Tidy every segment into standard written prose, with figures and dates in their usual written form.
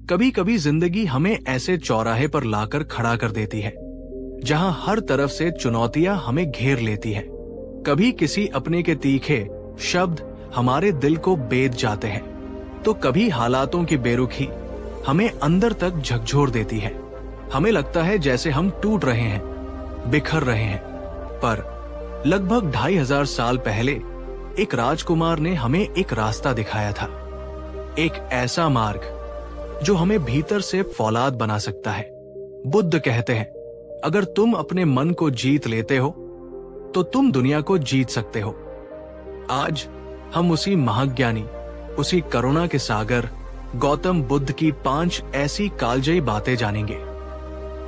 कभी कभी जिंदगी हमें ऐसे चौराहे पर लाकर खड़ा कर देती है जहां हर तरफ से चुनौतियां हमें घेर लेती है। कभी किसी अपने के तीखे शब्द हमारे दिल को बेध जाते हैं, तो कभी हालातों की बेरुखी हमें अंदर तक झकझोर देती है। हमें लगता है जैसे हम टूट रहे हैं, बिखर रहे हैं। पर लगभग 2500 साल पहले एक राजकुमार ने हमें एक रास्ता दिखाया था, एक ऐसा मार्ग जो हमें भीतर से फौलाद बना सकता है। बुद्ध कहते हैं, अगर तुम अपने मन को जीत लेते हो तो तुम दुनिया को जीत सकते हो। आज हम उसी महाज्ञानी, उसी करुणा के सागर गौतम बुद्ध की 5 ऐसी कालजयी बातें जानेंगे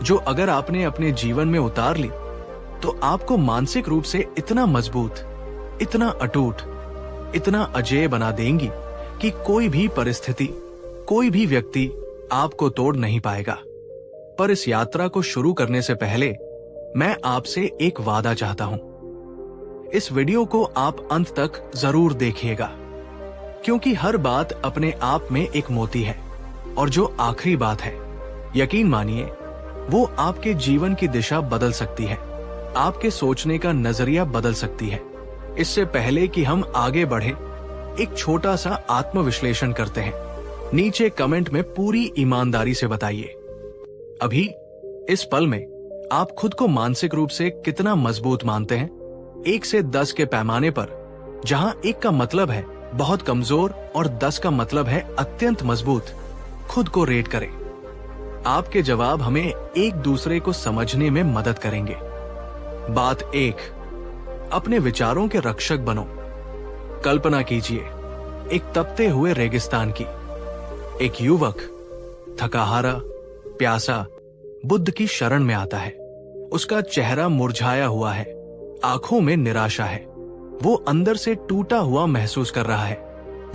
जो अगर आपने अपने जीवन में उतार ली तो आपको मानसिक रूप से इतना मजबूत, इतना अटूट, इतना अजेय बना देंगी कि कोई भी परिस्थिति, कोई भी व्यक्ति आपको तोड़ नहीं पाएगा। पर इस यात्रा को शुरू करने से पहले मैं आपसे एक वादा चाहता हूं। इस वीडियो को आप अंत तक जरूर देखिएगा, क्योंकि हर बात अपने आप में एक मोती है और जो आखिरी बात है, यकीन मानिए, वो आपके जीवन की दिशा बदल सकती है, आपके सोचने का नजरिया बदल सकती है। इससे पहले कि हम आगे बढ़े, एक छोटा सा आत्मविश्लेषण करते हैं। नीचे कमेंट में पूरी ईमानदारी से बताइए, अभी इस पल में आप खुद को मानसिक रूप से कितना मजबूत मानते हैं? 1 से 10 के पैमाने पर, जहां 1 का मतलब है बहुत कमजोर और 10 का मतलब है अत्यंत मजबूत, खुद को रेट करें। आपके जवाब हमें एक दूसरे को समझने में मदद करेंगे। बात 1, अपने विचारों के रक्षक बनो। कल्पना कीजिए एक तपते हुए रेगिस्तान की। एक युवक थकाहारा, प्यासा बुद्ध की शरण में आता है। उसका चेहरा मुरझाया हुआ है, आंखों में निराशा है, वो अंदर से टूटा हुआ महसूस कर रहा है।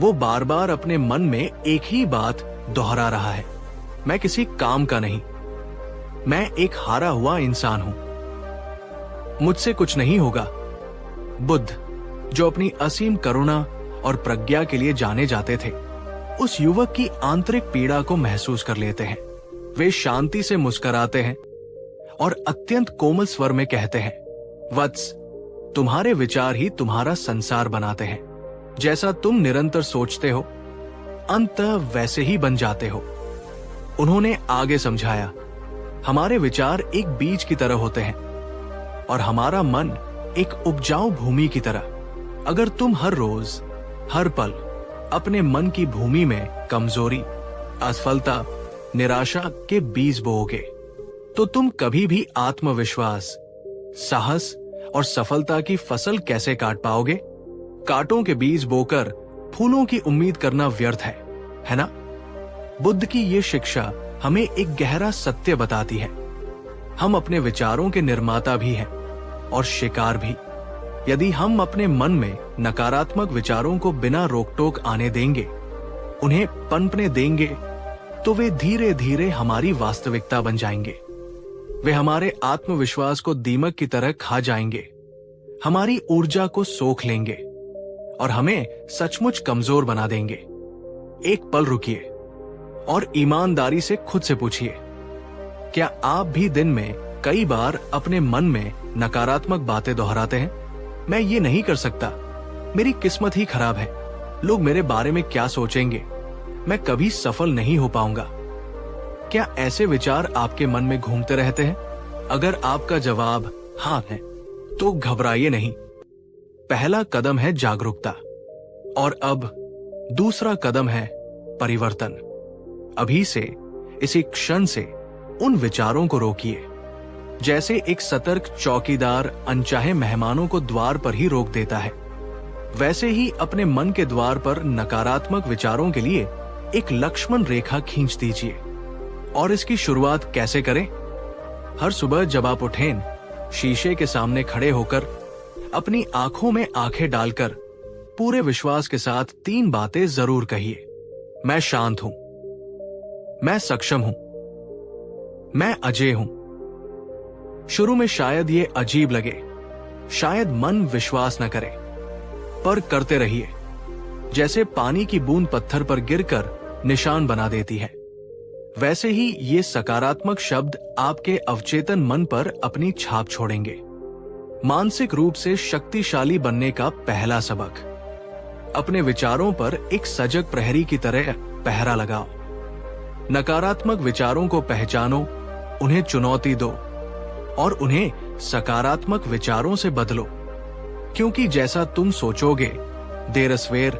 वो बार बार अपने मन में एक ही बात दोहरा रहा है, मैं किसी काम का नहीं, मैं एक हारा हुआ इंसान हूं, मुझसे कुछ नहीं होगा। बुद्ध, जो अपनी असीम करुणा और प्रज्ञा के लिए जाने जाते थे, उस युवक की आंतरिक पीड़ा को महसूस कर लेते हैं। वे शांति से मुस्कुराते हैं और अत्यंत कोमल स्वर में कहते हैं, वत्स, तुम्हारे विचार ही तुम्हारा संसार बनाते हैं। जैसा तुम निरंतर सोचते हो, अंततः वैसे ही बन जाते हो। उन्होंने आगे समझाया, हमारे विचार एक बीज की तरह होते हैं और हमारा मन एक उपजाऊ भूमि की तरह। अगर तुम हर रोज, हर पल अपने मन की भूमि में कमजोरी, असफलता, निराशा के बीज बोओगे, तो तुम कभी भी आत्मविश्वास, साहस और सफलता की फसल कैसे काट पाओगे? कांटों के बीज बोकर फूलों की उम्मीद करना व्यर्थ है ना? बुद्ध की ये शिक्षा हमें एक गहरा सत्य बताती है, हम अपने विचारों के निर्माता भी हैं और शिकार भी। यदि हम अपने मन में नकारात्मक विचारों को बिना रोक-टोक आने देंगे, उन्हें पनपने देंगे, तो वे धीरे धीरे हमारी वास्तविकता बन जाएंगे। वे हमारे आत्मविश्वास को दीमक की तरह खा जाएंगे, हमारी ऊर्जा को सोख लेंगे और हमें सचमुच कमजोर बना देंगे। एक पल रुकिए और ईमानदारी से खुद से पूछिए, क्या आप भी दिन में कई बार अपने मन में नकारात्मक बातें दोहराते हैं? मैं ये नहीं कर सकता, मेरी किस्मत ही खराब है, लोग मेरे बारे में क्या सोचेंगे, मैं कभी सफल नहीं हो पाऊंगा। क्या ऐसे विचार आपके मन में घूमते रहते हैं? अगर आपका जवाब हाँ है, तो घबराइए नहीं। पहला कदम है जागरूकता और अब दूसरा कदम है परिवर्तन। अभी से, इसी क्षण से उन विचारों को रोकिए, जैसे एक सतर्क चौकीदार अनचाहे मेहमानों को द्वार पर ही रोक देता है। वैसे ही अपने मन के द्वार पर नकारात्मक विचारों के लिए एक लक्ष्मण रेखा खींच दीजिए। और इसकी शुरुआत कैसे करें? हर सुबह जब आप उठें, शीशे के सामने खड़े होकर अपनी आंखों में आंखें डालकर पूरे विश्वास के साथ 3 बातें जरूर कहिए। मैं शांत हूं, मैं सक्षम हूं, मैं अजेय हूं। शुरू में शायद ये अजीब लगे, शायद मन विश्वास न करे, पर करते रहिए। जैसे पानी की बूंद पत्थर पर गिरकर निशान बना देती है, वैसे ही ये सकारात्मक शब्द आपके अवचेतन मन पर अपनी छाप छोड़ेंगे। मानसिक रूप से शक्तिशाली बनने का पहला सबक, अपने विचारों पर एक सजग प्रहरी की तरह पहरा लगाओ। नकारात्मक विचारों को पहचानो, उन्हें चुनौती दो और उन्हें सकारात्मक विचारों से बदलो, क्योंकि जैसा तुम सोचोगे देर सवेर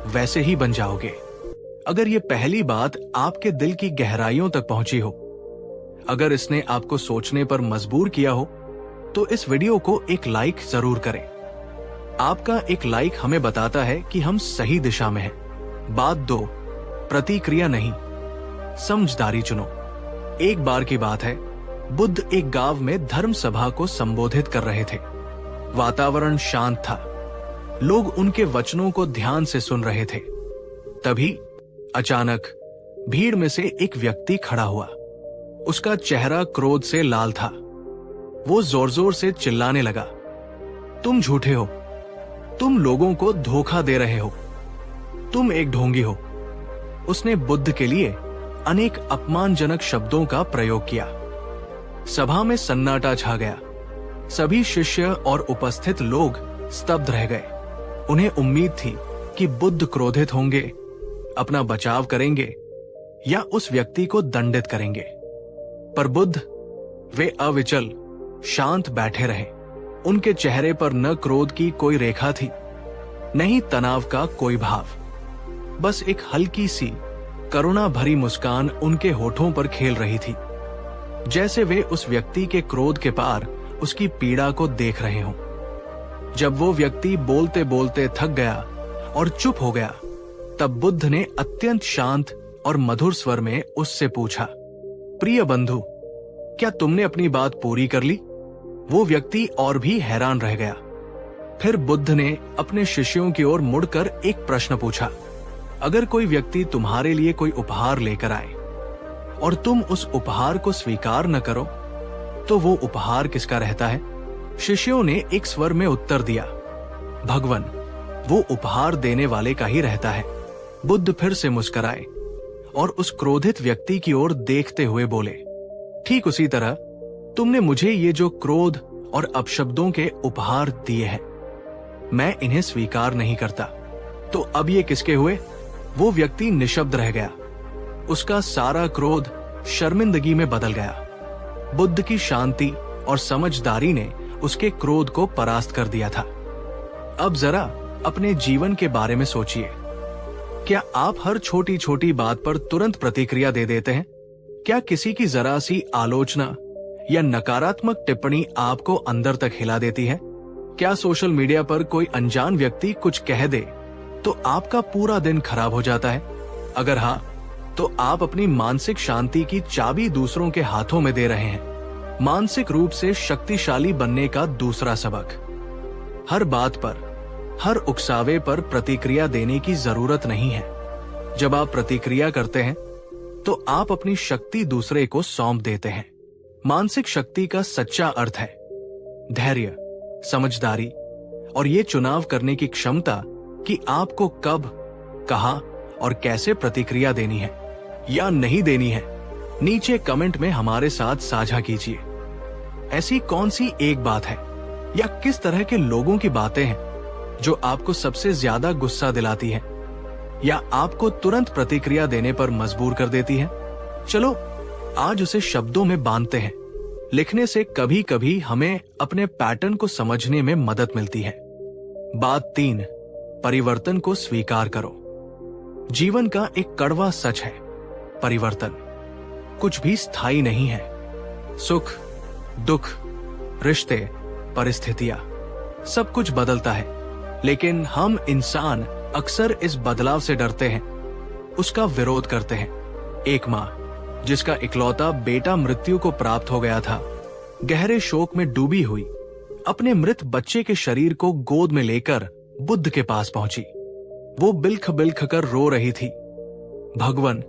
वैसे ही बन जाओगे। अगर ये पहली बात आपके दिल की गहराइयों तक पहुंची हो, अगर इसने आपको सोचने पर मजबूर किया हो, तो इस वीडियो को एक लाइक जरूर करें। आपका एक लाइक हमें बताता है कि हम सही दिशा में हैं। बात 2, प्रतिक्रिया नहीं, समझदारी चुनो। एक बार की बात है, बुद्ध एक गांव में धर्म सभा को संबोधित कर रहे थे। वातावरण शांत था, लोग उनके वचनों को ध्यान से सुन रहे थे। तभी अचानक भीड़ में से एक व्यक्ति खड़ा हुआ। उसका चेहरा क्रोध से लाल था। वो जोर जोर से चिल्लाने लगा, तुम झूठे हो, तुम लोगों को धोखा दे रहे हो, तुम एक ढोंगी हो। उसने बुद्ध के लिए अनेक अपमानजनक शब्दों का प्रयोग किया। सभा में सन्नाटा छा गया। सभी शिष्य और उपस्थित लोग स्तब्ध रह गए। उन्हें उम्मीद थी कि बुद्ध क्रोधित होंगे, अपना बचाव करेंगे या उस व्यक्ति को दंडित करेंगे। पर बुद्ध, वे अविचल शांत बैठे रहे। उनके चेहरे पर न क्रोध की कोई रेखा थी, न ही तनाव का कोई भाव। बस एक हल्की सी करुणा भरी मुस्कान उनके होठों पर खेल रही थी, जैसे वे उस व्यक्ति के क्रोध के पार उसकी पीड़ा को देख रहे हों। जब वो व्यक्ति बोलते बोलते थक गया और चुप हो गया, तब बुद्ध ने अत्यंत शांत और मधुर स्वर में उससे पूछा, प्रिय बंधु, क्या तुमने अपनी बात पूरी कर ली? वो व्यक्ति और भी हैरान रह गया। फिर बुद्ध ने अपने शिष्यों की ओर मुड़कर एक प्रश्न पूछा, अगर कोई व्यक्ति तुम्हारे लिए कोई उपहार लेकर आए और तुम उस उपहार को स्वीकार न करो, तो वो उपहार किसका रहता है? शिष्यों ने एक स्वर में उत्तर दिया, भगवन, वो उपहार देने वाले का ही रहता है। बुद्ध फिर से मुस्कुराए और उस क्रोधित व्यक्ति की ओर देखते हुए बोले, ठीक उसी तरह तुमने मुझे ये जो क्रोध और अपशब्दों के उपहार दिए हैं, मैं इन्हें स्वीकार नहीं करता। तो अब ये किसके हुए? वो व्यक्ति निशब्द रह गया। उसका सारा क्रोध शर्मिंदगी में बदल गया। बुद्ध की शांति और समझदारी ने उसके क्रोध को परास्त कर दिया था। अब जरा अपने जीवन के बारे में सोचिए। क्या आप हर छोटी छोटी बात पर तुरंत प्रतिक्रिया दे देते हैं? क्या किसी की जरा सी आलोचना या नकारात्मक टिप्पणी आपको अंदर तक हिला देती है? क्या सोशल मीडिया पर कोई अनजान व्यक्ति कुछ कह दे तो आपका पूरा दिन खराब हो जाता है? अगर हाँ, तो आप अपनी मानसिक शांति की चाबी दूसरों के हाथों में दे रहे हैं। मानसिक रूप से शक्तिशाली बनने का दूसरा सबक, हर बात पर, हर उकसावे पर प्रतिक्रिया देने की जरूरत नहीं है। जब आप प्रतिक्रिया करते हैं तो आप अपनी शक्ति दूसरे को सौंप देते हैं। मानसिक शक्ति का सच्चा अर्थ है धैर्य, समझदारी और ये चुनाव करने की क्षमता कि आपको कब, कहां और कैसे प्रतिक्रिया देनी है या नहीं देनी है। नीचे कमेंट में हमारे साथ साझा कीजिए। ऐसी कौन सी एक बात है या किस तरह के लोगों की बातें हैं जो आपको सबसे ज्यादा गुस्सा दिलाती है या आपको तुरंत प्रतिक्रिया देने पर मजबूर कर देती है? चलो आज उसे शब्दों में बांधते हैं। लिखने से कभी कभी हमें अपने पैटर्न को समझने में मदद मिलती है। बात 3, परिवर्तन को स्वीकार करो। जीवन का एक कड़वा सच है, परिवर्तन कुछ भी स्थायी नहीं है। सुख, दुख, रिश्ते, परिस्थितियां, सब कुछ बदलता है, लेकिन हम इंसान अक्सर इस बदलाव से डरते हैं, उसका विरोध करते हैं। एक माँ जिसका इकलौता बेटा मृत्यु को प्राप्त हो गया था, गहरे शोक में डूबी हुई अपने मृत बच्चे के शरीर को गोद में लेकर बुद्ध के पास पहुंची। वो बिलख बिलख कर रो रही थी, भगवान,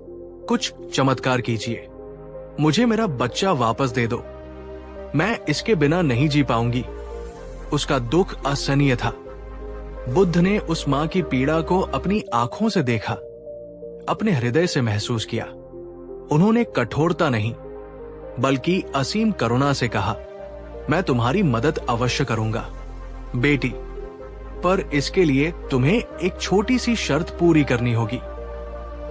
कुछ चमत्कार कीजिए, मुझे मेरा बच्चा वापस दे दो, मैं इसके बिना नहीं जी पाऊंगी। उसका दुख असहनीय था। बुद्ध ने उस मां की पीड़ा को अपनी आंखों से देखा, अपने हृदय से महसूस किया। उन्होंने कठोरता नहीं बल्कि असीम करुणा से कहा, मैं तुम्हारी मदद अवश्य करूंगा बेटी, पर इसके लिए तुम्हें एक छोटी सी शर्त पूरी करनी होगी।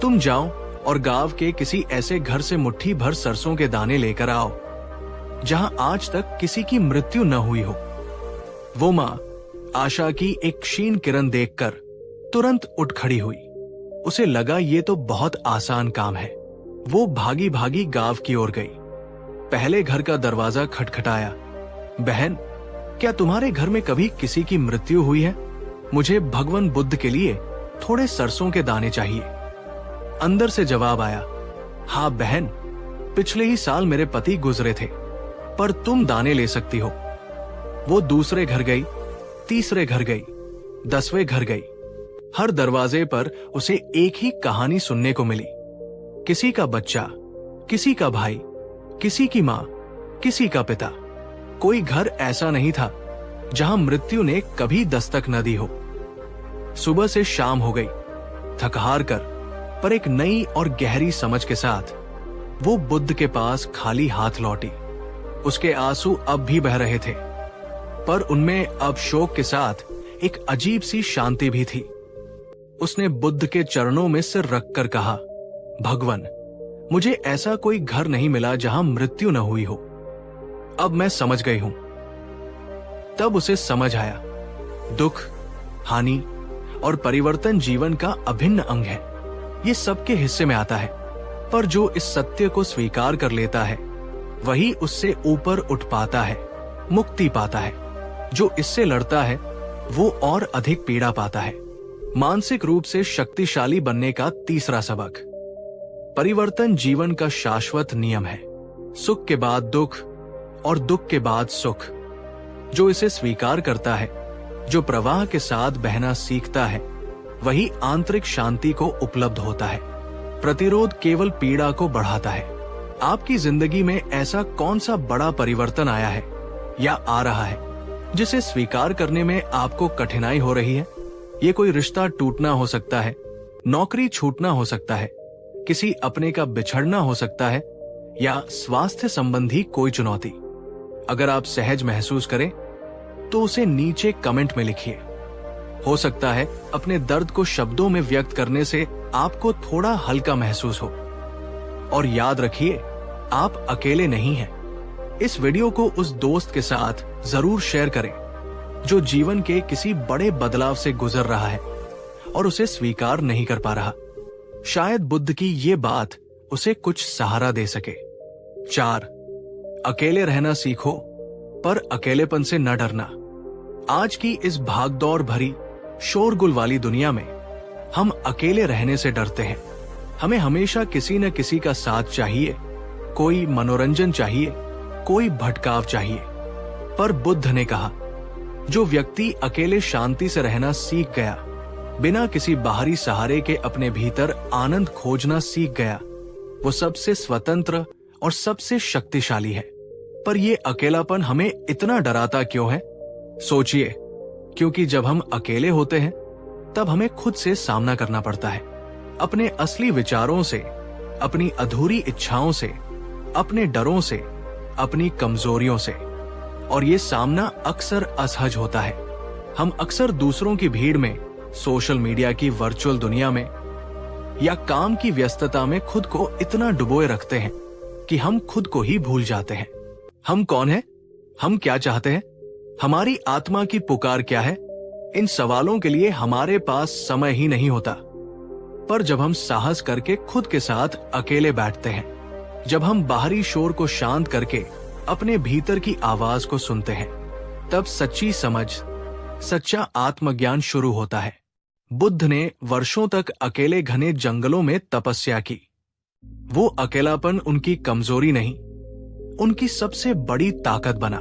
तुम जाओ और गांव के किसी ऐसे घर से मुट्ठी भर सरसों के दाने लेकर आओ जहां आज तक किसी की मृत्यु न हुई हो। वो मां आशा की एक क्षीण किरण देखकर तुरंत उठ खड़ी हुई। उसे लगा ये तो बहुत आसान काम है। वो भागी भागी गांव की ओर गई। पहले घर का दरवाजा खटखटाया। बहन, क्या तुम्हारे घर में कभी किसी की मृत्यु हुई है? मुझे भगवान बुद्ध के लिए थोड़े सरसों के दाने चाहिए। अंदर से जवाब आया, हाँ बहन, पिछले ही साल मेरे पति गुजरे थे, पर तुम दाने ले सकती हो। वो दूसरे घर गई, तीसरे घर गई, 10वें घर गई। हर दरवाजे पर उसे एक ही कहानी सुनने को मिली। किसी का बच्चा, किसी का भाई, किसी की मां, किसी का पिता। कोई घर ऐसा नहीं था जहां मृत्यु ने कभी दस्तक न दी हो। सुबह से शाम हो गई। थक हार कर, पर एक नई और गहरी समझ के साथ वो बुद्ध के पास खाली हाथ लौटी। उसके आंसू अब भी बह रहे थे, पर उनमें अब शोक के साथ एक अजीब सी शांति भी थी। उसने बुद्ध के चरणों में सिर रखकर कहा, भगवान, मुझे ऐसा कोई घर नहीं मिला जहां मृत्यु न हुई हो। अब मैं समझ गई हूं। तब उसे समझ आया, दुख, हानि और परिवर्तन जीवन का अभिन्न अंग है। ये सबके हिस्से में आता है, पर जो इस सत्य को स्वीकार कर लेता है वही उससे ऊपर उठ पाता है, मुक्ति पाता है। जो इससे लड़ता है वो और अधिक पीड़ा पाता है। मानसिक रूप से शक्तिशाली बनने का तीसरा सबक। परिवर्तन जीवन का शाश्वत नियम है। सुख के बाद दुख और दुख के बाद सुख। जो इसे स्वीकार करता है, जो प्रवाह के साथ बहना सीखता है, वही आंतरिक शांति को उपलब्ध होता है। प्रतिरोध केवल पीड़ा को बढ़ाता है। आपकी जिंदगी में ऐसा कौन सा बड़ा परिवर्तन आया है या आ रहा है जिसे स्वीकार करने में आपको कठिनाई हो रही है? ये कोई रिश्ता टूटना हो सकता है, नौकरी छूटना हो सकता है, किसी अपने का बिछड़ना हो सकता है, या स्वास्थ्य संबंधी कोई चुनौती। अगर आप सहज महसूस करें तो उसे नीचे कमेंट में लिखिए। हो सकता है अपने दर्द को शब्दों में व्यक्त करने से आपको थोड़ा हल्का महसूस हो। और याद रखिए, आप अकेले नहीं हैं। इस वीडियो को उस दोस्त के साथ जरूर शेयर करें जो जीवन के किसी बड़े बदलाव से गुजर रहा है और उसे स्वीकार नहीं कर पा रहा। शायद बुद्ध की ये बात उसे कुछ सहारा दे सके। 4. अकेले रहना सीखो, पर अकेलेपन से न डरना। आज की इस भागदौड़ भरी शोरगुल वाली दुनिया में हम अकेले रहने से डरते हैं। हमें हमेशा किसी न किसी का साथ चाहिए, कोई मनोरंजन चाहिए, कोई भटकाव चाहिए। पर बुद्ध ने कहा, जो व्यक्ति अकेले शांति से रहना सीख गया, बिना किसी बाहरी सहारे के अपने भीतर आनंद खोजना सीख गया, वो सबसे स्वतंत्र और सबसे शक्तिशाली है। पर ये अकेलापन हमें इतना डराता क्यों है? सोचिए, क्योंकि जब हम अकेले होते हैं तब हमें खुद से सामना करना पड़ता है, अपने असली विचारों से, अपनी अधूरी इच्छाओं से, अपने डरों से, अपनी कमजोरियों से। और ये सामना अक्सर असहज होता है। हम अक्सर दूसरों की भीड़ में, सोशल मीडिया की वर्चुअल दुनिया में या काम की व्यस्तता में खुद को इतना डुबोए रखते हैं कि हम खुद को ही भूल जाते हैं। हम कौन हैं? हम क्या चाहते हैं? हमारी आत्मा की पुकार क्या है? इन सवालों के लिए हमारे पास समय ही नहीं होता। पर जब हम साहस करके खुद के साथ अकेले बैठते हैं, जब हम बाहरी शोर को शांत करके अपने भीतर की आवाज को सुनते हैं, तब सच्ची समझ, सच्चा आत्मज्ञान शुरू होता है। बुद्ध ने वर्षों तक अकेले घने जंगलों में तपस्या की। वो अकेलापन उनकी कमजोरी नहीं, उनकी सबसे बड़ी ताकत बना।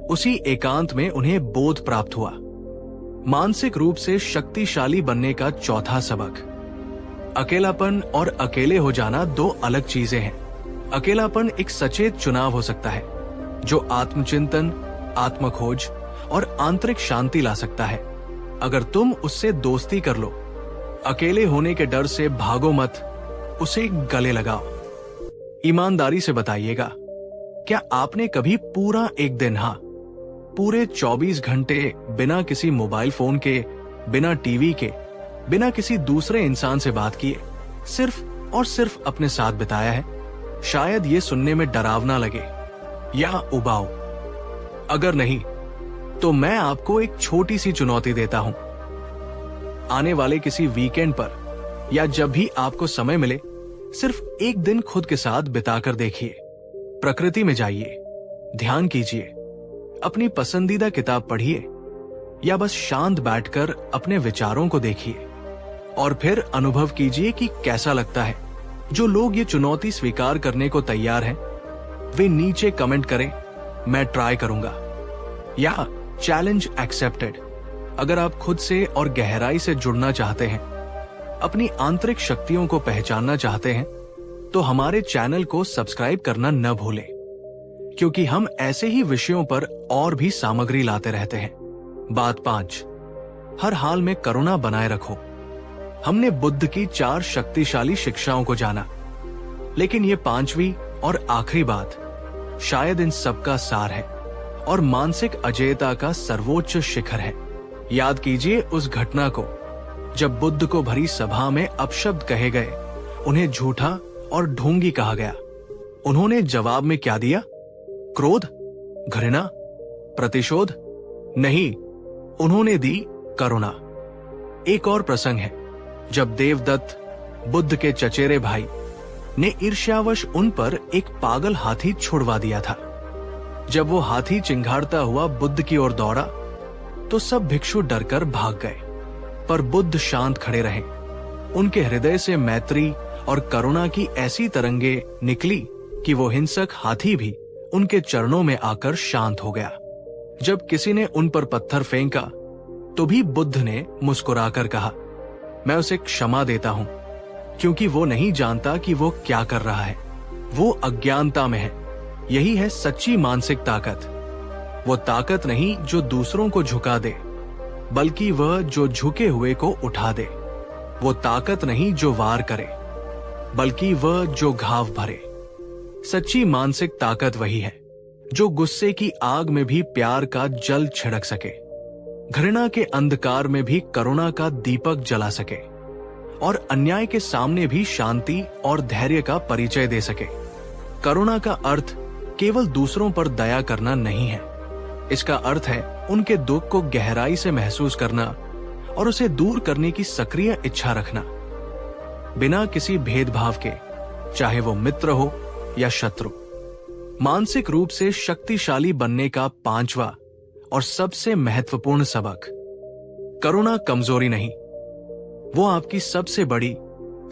उसी एकांत में उन्हें बोध प्राप्त हुआ। मानसिक रूप से शक्तिशाली बनने का चौथा सबक। अकेलापन और अकेले हो जाना दो अलग चीजें हैं। अकेलापन एक सचेत चुनाव हो सकता है जो आत्मचिंतन, आत्मखोज और आंतरिक शांति ला सकता है। अगर तुम उससे दोस्ती कर लो, अकेले होने के डर से भागो मत, उसे गले लगाओ। ईमानदारी से बताइएगा, क्या आपने कभी पूरा एक दिन, हाँ पूरे 24 घंटे बिना किसी मोबाइल फोन के, बिना टीवी के, बिना किसी दूसरे इंसान से बात किए सिर्फ और सिर्फ अपने साथ बिताया है? शायद ये सुनने में डरावना लगे या उबाऊ। अगर नहीं तो मैं आपको एक छोटी सी चुनौती देता हूं। आने वाले किसी वीकेंड पर या जब भी आपको समय मिले, सिर्फ एक दिन खुद के साथ बिताकर देखिए। प्रकृति में जाइए, ध्यान कीजिए, अपनी पसंदीदा किताब पढ़िए या बस शांत बैठकर अपने विचारों को देखिए और फिर अनुभव कीजिए कि कैसा लगता है। जो लोग ये चुनौती स्वीकार करने को तैयार हैं, वे नीचे कमेंट करें, मैं ट्राई करूंगा, या चैलेंज एक्सेप्टेड। अगर आप खुद से और गहराई से जुड़ना चाहते हैं, अपनी आंतरिक शक्तियों को पहचानना चाहते हैं, तो हमारे चैनल को सब्सक्राइब करना न भूलें, क्योंकि हम ऐसे ही विषयों पर और भी सामग्री लाते रहते हैं। बात 5, हर हाल में करुणा बनाए रखो। हमने बुद्ध की 4 शक्तिशाली शिक्षाओं को जाना, लेकिन ये 5वीं और आखिरी बात शायद इन सब का सार है और मानसिक अजेयता का सर्वोच्च शिखर है। याद कीजिए उस घटना को जब बुद्ध को भरी सभा में अपशब्द कहे गए, उन्हें झूठा और ढोंगी कहा गया। उन्होंने जवाब में क्या दिया? क्रोध, घृणा, प्रतिशोध? नहीं, उन्होंने दी करुणा। एक और प्रसंग है जब देवदत्त, बुद्ध के चचेरे भाई, ने ईर्ष्यावश उन पर एक पागल हाथी छुड़वा दिया था। जब वो हाथी चिंघाड़ता हुआ बुद्ध की ओर दौड़ा तो सब भिक्षु डरकर भाग गए, पर बुद्ध शांत खड़े रहे। उनके हृदय से मैत्री और करुणा की ऐसी तरंगे निकली कि वो हिंसक हाथी भी उनके चरणों में आकर शांत हो गया। जब किसी ने उन पर पत्थर फेंका तो भी बुद्ध ने मुस्कुराकर कहा, मैं उसे क्षमा देता हूं, क्योंकि वो नहीं जानता कि वो क्या कर रहा है। वो अज्ञानता में है। यही है सच्ची मानसिक ताकत। वो ताकत नहीं जो दूसरों को झुका दे, बल्कि वह जो झुके हुए को उठा दे। वो ताकत नहीं जो वार करे, बल्कि वह जो घाव भरे। सच्ची मानसिक ताकत वही है जो गुस्से की आग में भी प्यार का जल छिड़क सके, घृणा के अंधकार में भी करुणा का दीपक जला सके और अन्याय के सामने भी शांति और धैर्य का परिचय दे सके। करुणा का अर्थ केवल दूसरों पर दया करना नहीं है। इसका अर्थ है उनके दुख को गहराई से महसूस करना और उसे दूर करने की सक्रिय इच्छा रखना, बिना किसी भेदभाव के, चाहे वो मित्र हो या शत्रु। मानसिक रूप से शक्तिशाली बनने का 5वां और सबसे महत्वपूर्ण सबक, करुणा कमजोरी नहीं, वो आपकी सबसे बड़ी,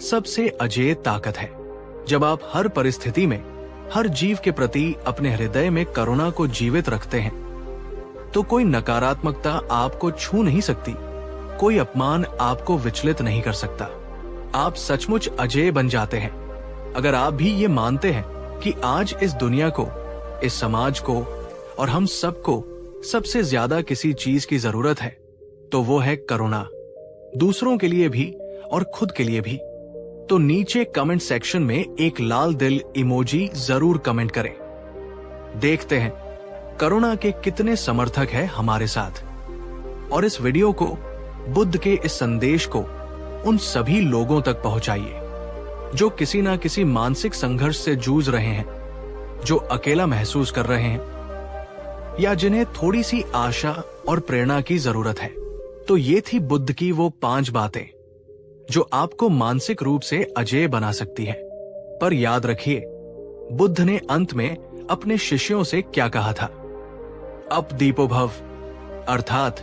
सबसे अजेय ताकत है। जब आप हर परिस्थिति में हर जीव के प्रति अपने हृदय में करुणा को जीवित रखते हैं, तो कोई नकारात्मकता आपको छू नहीं सकती, कोई अपमान आपको विचलित नहीं कर सकता। आप सचमुच अजेय बन जाते हैं। अगर आप भी ये मानते हैं कि आज इस दुनिया को, इस समाज को और हम सबको सबसे ज्यादा किसी चीज की जरूरत है, तो वो है करुणा, दूसरों के लिए भी और खुद के लिए भी। तो नीचे कमेंट सेक्शन में एक लाल दिल इमोजी जरूर कमेंट करें। देखते हैं करुणा के कितने समर्थक हैं हमारे साथ। और इस वीडियो को, बुद्ध के इस संदेश को उन सभी लोगों तक पहुंचाइए जो किसी ना किसी मानसिक संघर्ष से जूझ रहे हैं, जो अकेला महसूस कर रहे हैं या जिन्हें थोड़ी सी आशा और प्रेरणा की जरूरत है। तो ये थी बुद्ध की वो 5 बातें जो आपको मानसिक रूप से अजेय बना सकती है। पर याद रखिए, बुद्ध ने अंत में अपने शिष्यों से क्या कहा था? अप दीपो भव, अर्थात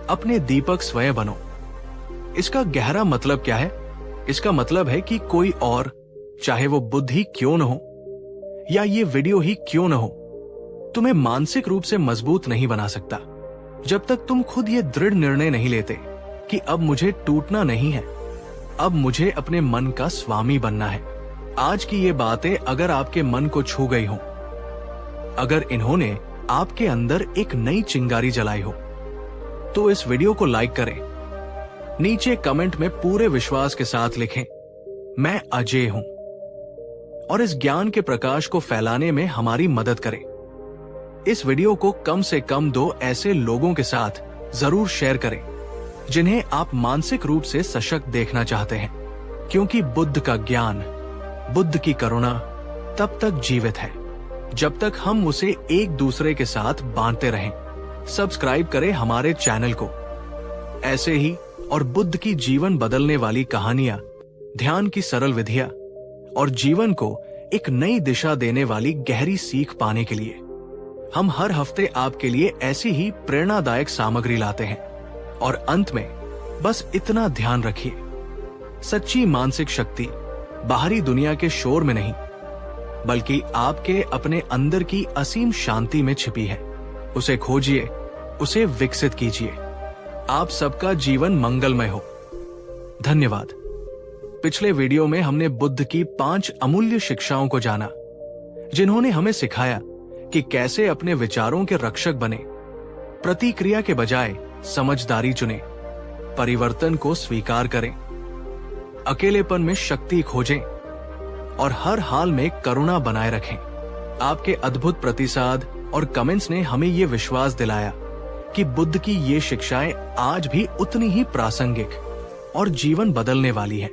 अपने दीपक स्वयं बनो। इसका गहरा मतलब क्या है? इसका मतलब है कि कोई और, चाहे वो बुद्ध ही क्यों न हो या ये वीडियो ही क्यों न हो, तुम्हें मानसिक रूप से मजबूत नहीं बना सकता जब तक तुम खुद ये दृढ़ निर्णय नहीं लेते कि अब मुझे टूटना नहीं है, अब मुझे अपने मन का स्वामी बनना है। आज की ये बातें अगर आपके मन को छू गई हों, अगर इन्होंने आपके अंदर एक नई चिंगारी जलाई हो, तो इस वीडियो को लाइक करें। नीचे कमेंट में पूरे विश्वास के साथ लिखें, मैं अजेय हूं। और इस ज्ञान के प्रकाश को फैलाने में हमारी मदद करें। इस वीडियो को कम से कम 2 ऐसे लोगों के साथ जरूर शेयर करें जिन्हें आप मानसिक रूप से सशक्त देखना चाहते हैं, क्योंकि बुद्ध का ज्ञान, बुद्ध की करुणा तब तक जीवित है जब तक हम उसे एक दूसरे के साथ बांटते रहें। सब्सक्राइब करें हमारे चैनल को। ऐसे ही और बुद्ध की जीवन बदलने वाली कहानियां, ध्यान की सरल विधियां और जीवन को एक नई दिशा देने वाली गहरी सीख पाने के लिए हम हर हफ्ते आपके लिए ऐसी ही प्रेरणादायक सामग्री लाते हैं। और अंत में बस इतना ध्यान रखिए, सच्ची मानसिक शक्ति बाहरी दुनिया के शोर में नहीं, बल्कि आपके अपने अंदर की असीम शांति में छिपी है। उसे खोजिए, उसे विकसित कीजिए। आप सबका जीवन मंगलमय हो। धन्यवाद। पिछले वीडियो में हमने बुद्ध की 5 अमूल्य शिक्षाओं को जाना, जिन्होंने हमें सिखाया कि कैसे अपने विचारों के रक्षक बने, प्रतिक्रिया के बजाय समझदारी चुनें, परिवर्तन को स्वीकार करें, अकेलेपन में शक्ति खोजें और हर हाल में करुणा बनाए रखें। आपके अद्भुत प्रतिसाद और कमेंट्स ने हमें ये विश्वास दिलाया कि बुद्ध की ये शिक्षाएं आज भी उतनी ही प्रासंगिक और जीवन बदलने वाली है।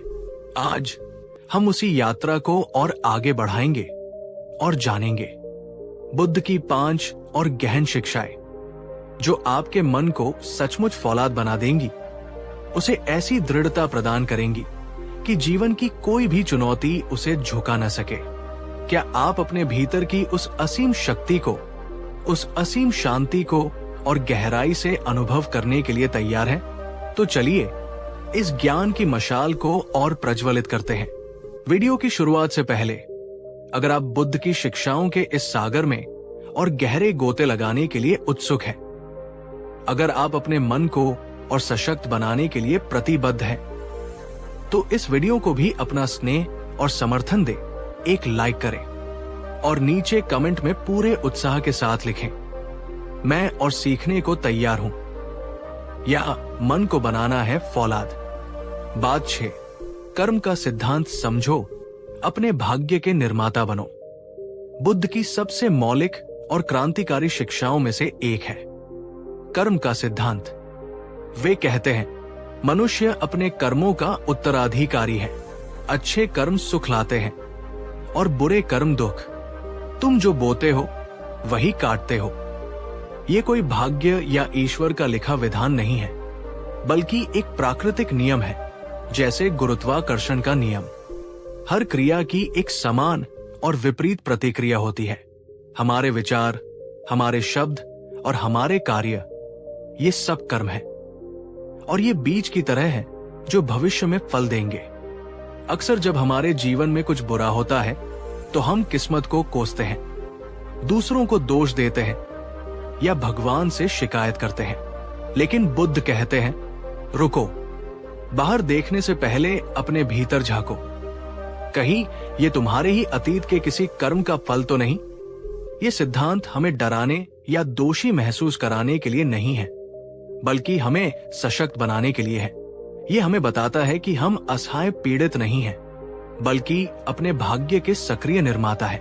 आज हम उसी यात्रा को और आगे बढ़ाएंगे और जानेंगे बुद्ध की 5 और गहन शिक्षाएं, जो आपके मन को सचमुच फौलाद बना देंगी, उसे ऐसी दृढ़ता प्रदान करेंगी कि जीवन की कोई भी चुनौती उसे झुका न सके। क्या आप अपने भीतर की उस असीम शक्ति को, उस असीम शांति को और गहराई से अनुभव करने के लिए तैयार हैं? तो चलिए इस ज्ञान की मशाल को और प्रज्वलित करते हैं। वीडियो की शुरुआत से पहले अगर आप बुद्ध की शिक्षाओं के इस सागर में और गहरे गोते लगाने के लिए उत्सुक हैं, अगर आप अपने मन को और सशक्त बनाने के लिए प्रतिबद्ध हैं, तो इस वीडियो को भी अपना स्नेह और समर्थन दे, एक लाइक करें और नीचे कमेंट में पूरे उत्साह के साथ लिखें, मैं और सीखने को तैयार हूं, या मन को बनाना है फौलाद। बात 6, कर्म का सिद्धांत समझो, अपने भाग्य के निर्माता बनो। बुद्ध की सबसे मौलिक और क्रांतिकारी शिक्षाओं में से एक है कर्म का सिद्धांत। वे कहते हैं, मनुष्य अपने कर्मों का उत्तराधिकारी है। अच्छे कर्म सुख लाते हैं और बुरे कर्म दुख। तुम जो बोते हो वही काटते हो। ये कोई भाग्य या ईश्वर का लिखा विधान नहीं है, बल्कि एक प्राकृतिक नियम है, जैसे गुरुत्वाकर्षण का नियम। हर क्रिया की एक समान और विपरीत प्रतिक्रिया होती है। हमारे विचार, हमारे शब्द और हमारे कार्य, ये सब कर्म है, और ये बीज की तरह है जो भविष्य में फल देंगे। अक्सर जब हमारे जीवन में कुछ बुरा होता है तो हम किस्मत को कोसते हैं, दूसरों को दोष देते हैं या भगवान से शिकायत करते हैं। लेकिन बुद्ध कहते हैं, रुको, बाहर देखने से पहले अपने भीतर झांको। कहीं ये तुम्हारे ही अतीत के किसी कर्म का फल तो नहीं? ये सिद्धांत हमें डराने या दोषी महसूस कराने के लिए नहीं है, बल्कि हमें सशक्त बनाने के लिए है। ये हमें बताता है कि हम असहाय पीड़ित नहीं हैं, बल्कि अपने भाग्य के सक्रिय निर्माता है।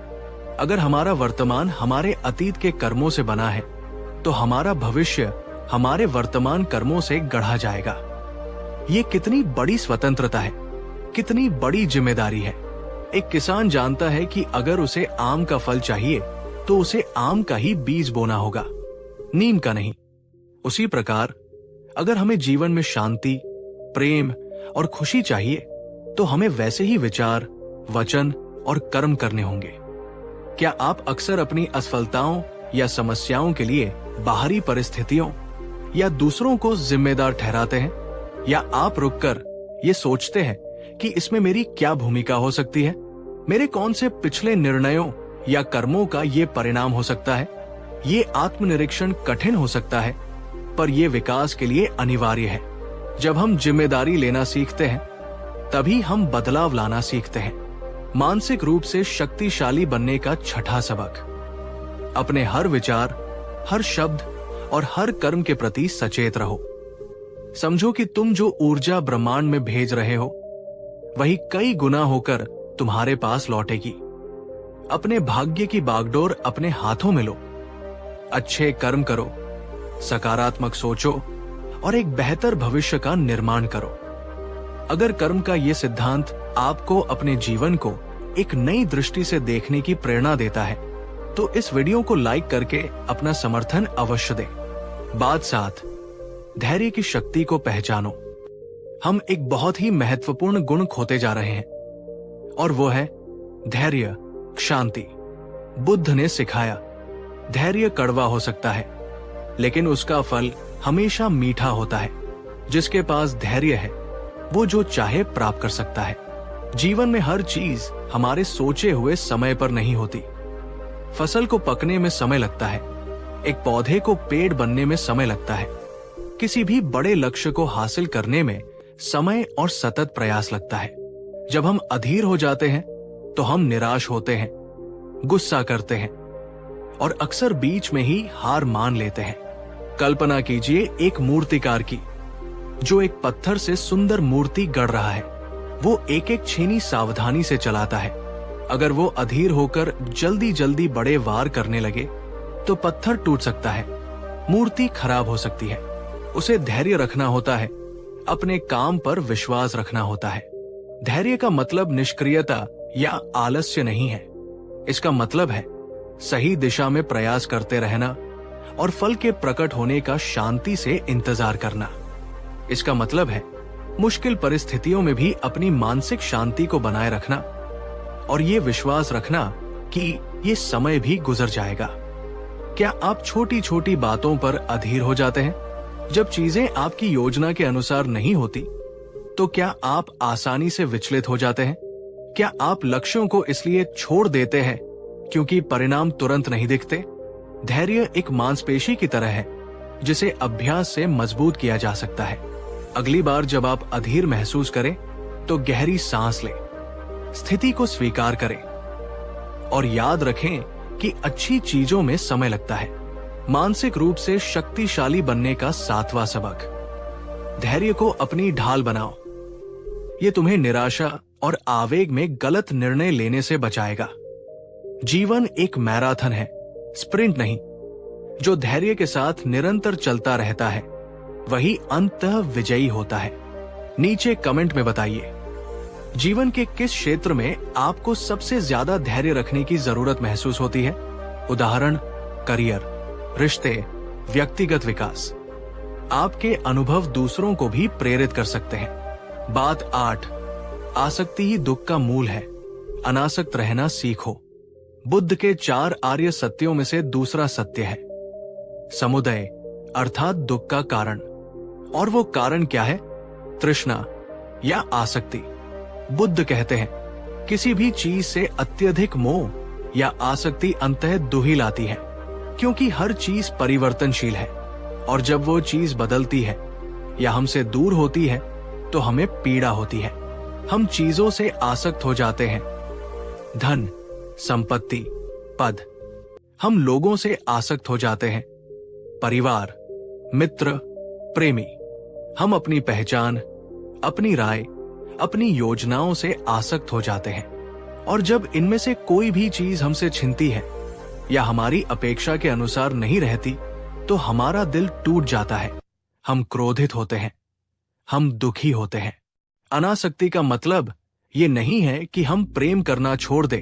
अगर हमारा वर्तमान हमारे अतीत के कर्मों से बना है, तो हमारा भविष्य हमारे वर्तमान कर्मों से गढ़ा जाएगा। ये कितनी बड़ी स्वतंत्रता है, कितनी बड़ी जिम्मेदारी है। एक किसान जानता है कि अगर उसे आम का फल चाहिए तो उसे आम का ही बीज बोना होगा, नीम का नहीं। उसी प्रकार अगर हमें जीवन में शांति, प्रेम और खुशी चाहिए, तो हमें वैसे ही विचार, वचन और कर्म करने होंगे। क्या आप अक्सर अपनी असफलताओं या समस्याओं के लिए बाहरी परिस्थितियों या दूसरों को जिम्मेदार ठहराते हैं? या आप रुककर ये सोचते हैं कि इसमें मेरी क्या भूमिका हो सकती है? मेरे कौन से पिछले निर्णयों या कर्मों का ये परिणाम हो सकता है? ये आत्मनिरीक्षण कठिन हो सकता है, पर यह विकास के लिए अनिवार्य है। जब हम जिम्मेदारी लेना सीखते हैं, तभी हम बदलाव लाना सीखते हैं। मानसिक रूप से शक्तिशाली बनने का छठा सबक, अपने हर विचार, हर शब्द और हर कर्म के प्रति सचेत रहो। समझो कि तुम जो ऊर्जा ब्रह्मांड में भेज रहे हो, वही कई गुना होकर तुम्हारे पास लौटेगी। अपने भाग्य की बागडोर अपने हाथों में लो। अच्छे कर्म करो, सकारात्मक सोचो और एक बेहतर भविष्य का निर्माण करो। अगर कर्म का ये सिद्धांत आपको अपने जीवन को एक नई दृष्टि से देखने की प्रेरणा देता है तो इस वीडियो को लाइक करके अपना समर्थन अवश्य दें। बात 7, धैर्य की शक्ति को पहचानो। हम एक बहुत ही महत्वपूर्ण गुण खोते जा रहे हैं और वो है धैर्य, शांति। बुद्ध ने सिखाया, धैर्य कड़वा हो सकता है लेकिन उसका फल हमेशा मीठा होता है। जिसके पास धैर्य है वो जो चाहे प्राप्त कर सकता है। जीवन में हर चीज हमारे सोचे हुए समय पर नहीं होती। फसल को पकने में समय लगता है, एक पौधे को पेड़ बनने में समय लगता है, किसी भी बड़े लक्ष्य को हासिल करने में समय और सतत प्रयास लगता है। जब हम अधीर हो जाते हैं तो हम निराश होते हैं, गुस्सा करते हैं और अक्सर बीच में ही हार मान लेते हैं। कल्पना कीजिए एक मूर्तिकार की जो एक पत्थर से सुंदर मूर्ति गढ़ रहा है। वो एक एक छेनी सावधानी से चलाता है। अगर वो अधीर होकर जल्दी जल्दी बड़े वार करने लगे तो पत्थर टूट सकता है, मूर्ति खराब हो सकती है। उसे धैर्य रखना होता है, अपने काम पर विश्वास रखना होता है। धैर्य का मतलब निष्क्रियता या आलस्य नहीं है। इसका मतलब है सही दिशा में प्रयास करते रहना और फल के प्रकट होने का शांति से इंतजार करना। इसका मतलब है मुश्किल परिस्थितियों में भी अपनी मानसिक शांति को बनाए रखना और ये विश्वास रखना कि ये समय भी गुजर जाएगा। क्या आप छोटी छोटी बातों पर अधीर हो जाते हैं? जब चीजें आपकी योजना के अनुसार नहीं होती तो क्या आप आसानी से विचलित हो जाते हैं? क्या आप लक्ष्यों को इसलिए छोड़ देते हैं क्योंकि परिणाम तुरंत नहीं दिखते? धैर्य एक मांसपेशी की तरह है जिसे अभ्यास से मजबूत किया जा सकता है। अगली बार जब आप अधीर महसूस करें तो गहरी सांस लें, स्थिति को स्वीकार करें और याद रखें कि अच्छी चीजों में समय लगता है। मानसिक रूप से शक्तिशाली बनने का 7वां सबक, धैर्य को अपनी ढाल बनाओ। ये तुम्हें निराशा और आवेग में गलत निर्णय लेने से बचाएगा। जीवन एक मैराथन है, स्प्रिंट नहीं। जो धैर्य के साथ निरंतर चलता रहता है वही अंततः विजयी होता है। नीचे कमेंट में बताइए, जीवन के किस क्षेत्र में आपको सबसे ज्यादा धैर्य रखने की जरूरत महसूस होती है? उदाहरण, करियर, रिश्ते, व्यक्तिगत विकास। आपके अनुभव दूसरों को भी प्रेरित कर सकते हैं। बात 8, आसक्ति ही दुख का मूल है, अनासक्त रहना सीखो। बुद्ध के 4 आर्य सत्यों में से दूसरा सत्य है समुदय अर्थात दुख का कारण। और वो कारण क्या है? तृष्णा या आसक्ति। बुद्ध कहते हैं किसी भी चीज से अत्यधिक मोह या आसक्ति अंततः दुही लाती है, क्योंकि हर चीज परिवर्तनशील है और जब वो चीज बदलती है या हमसे दूर होती है तो हमें पीड़ा होती है। हम चीजों से आसक्त हो जाते हैं, धन, संपत्ति, पद। हम लोगों से आसक्त हो जाते हैं, परिवार, मित्र, प्रेमी। हम अपनी पहचान, अपनी राय, अपनी योजनाओं से आसक्त हो जाते हैं और जब इनमें से कोई भी चीज हमसे छिनती है या हमारी अपेक्षा के अनुसार नहीं रहती तो हमारा दिल टूट जाता है। हम क्रोधित होते हैं, हम दुखी होते हैं। अनासक्ति का मतलब ये नहीं है कि हम प्रेम करना छोड़ दें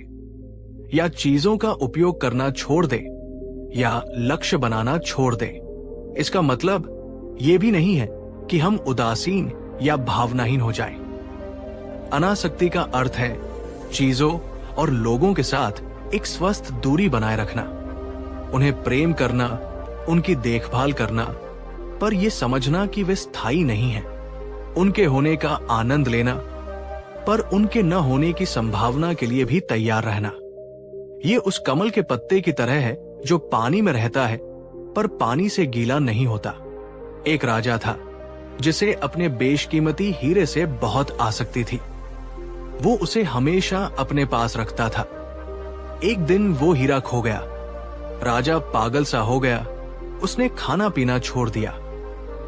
या चीजों का उपयोग करना छोड़ दें या लक्ष्य बनाना छोड़ दें। इसका मतलब ये भी नहीं है कि हम उदासीन या भावनाहीन हो जाएं। अनासक्ति का अर्थ है चीजों और लोगों के साथ एक स्वस्थ दूरी बनाए रखना, उन्हें प्रेम करना, उनकी देखभाल करना, पर यह समझना कि वे स्थायी नहीं हैं। उनके होने का आनंद लेना, पर उनके न होने की संभावना के लिए भी तैयार रहना। ये उस कमल के पत्ते की तरह है जो पानी में रहता है पर पानी से गीला नहीं होता। एक राजा था जिसे अपने बेशकीमती हीरे से बहुत आसक्ति थी। वो उसे हमेशा अपने पास रखता था। एक दिन वो हीरा खो गया। राजा पागल सा हो गया। उसने खाना पीना छोड़ दिया।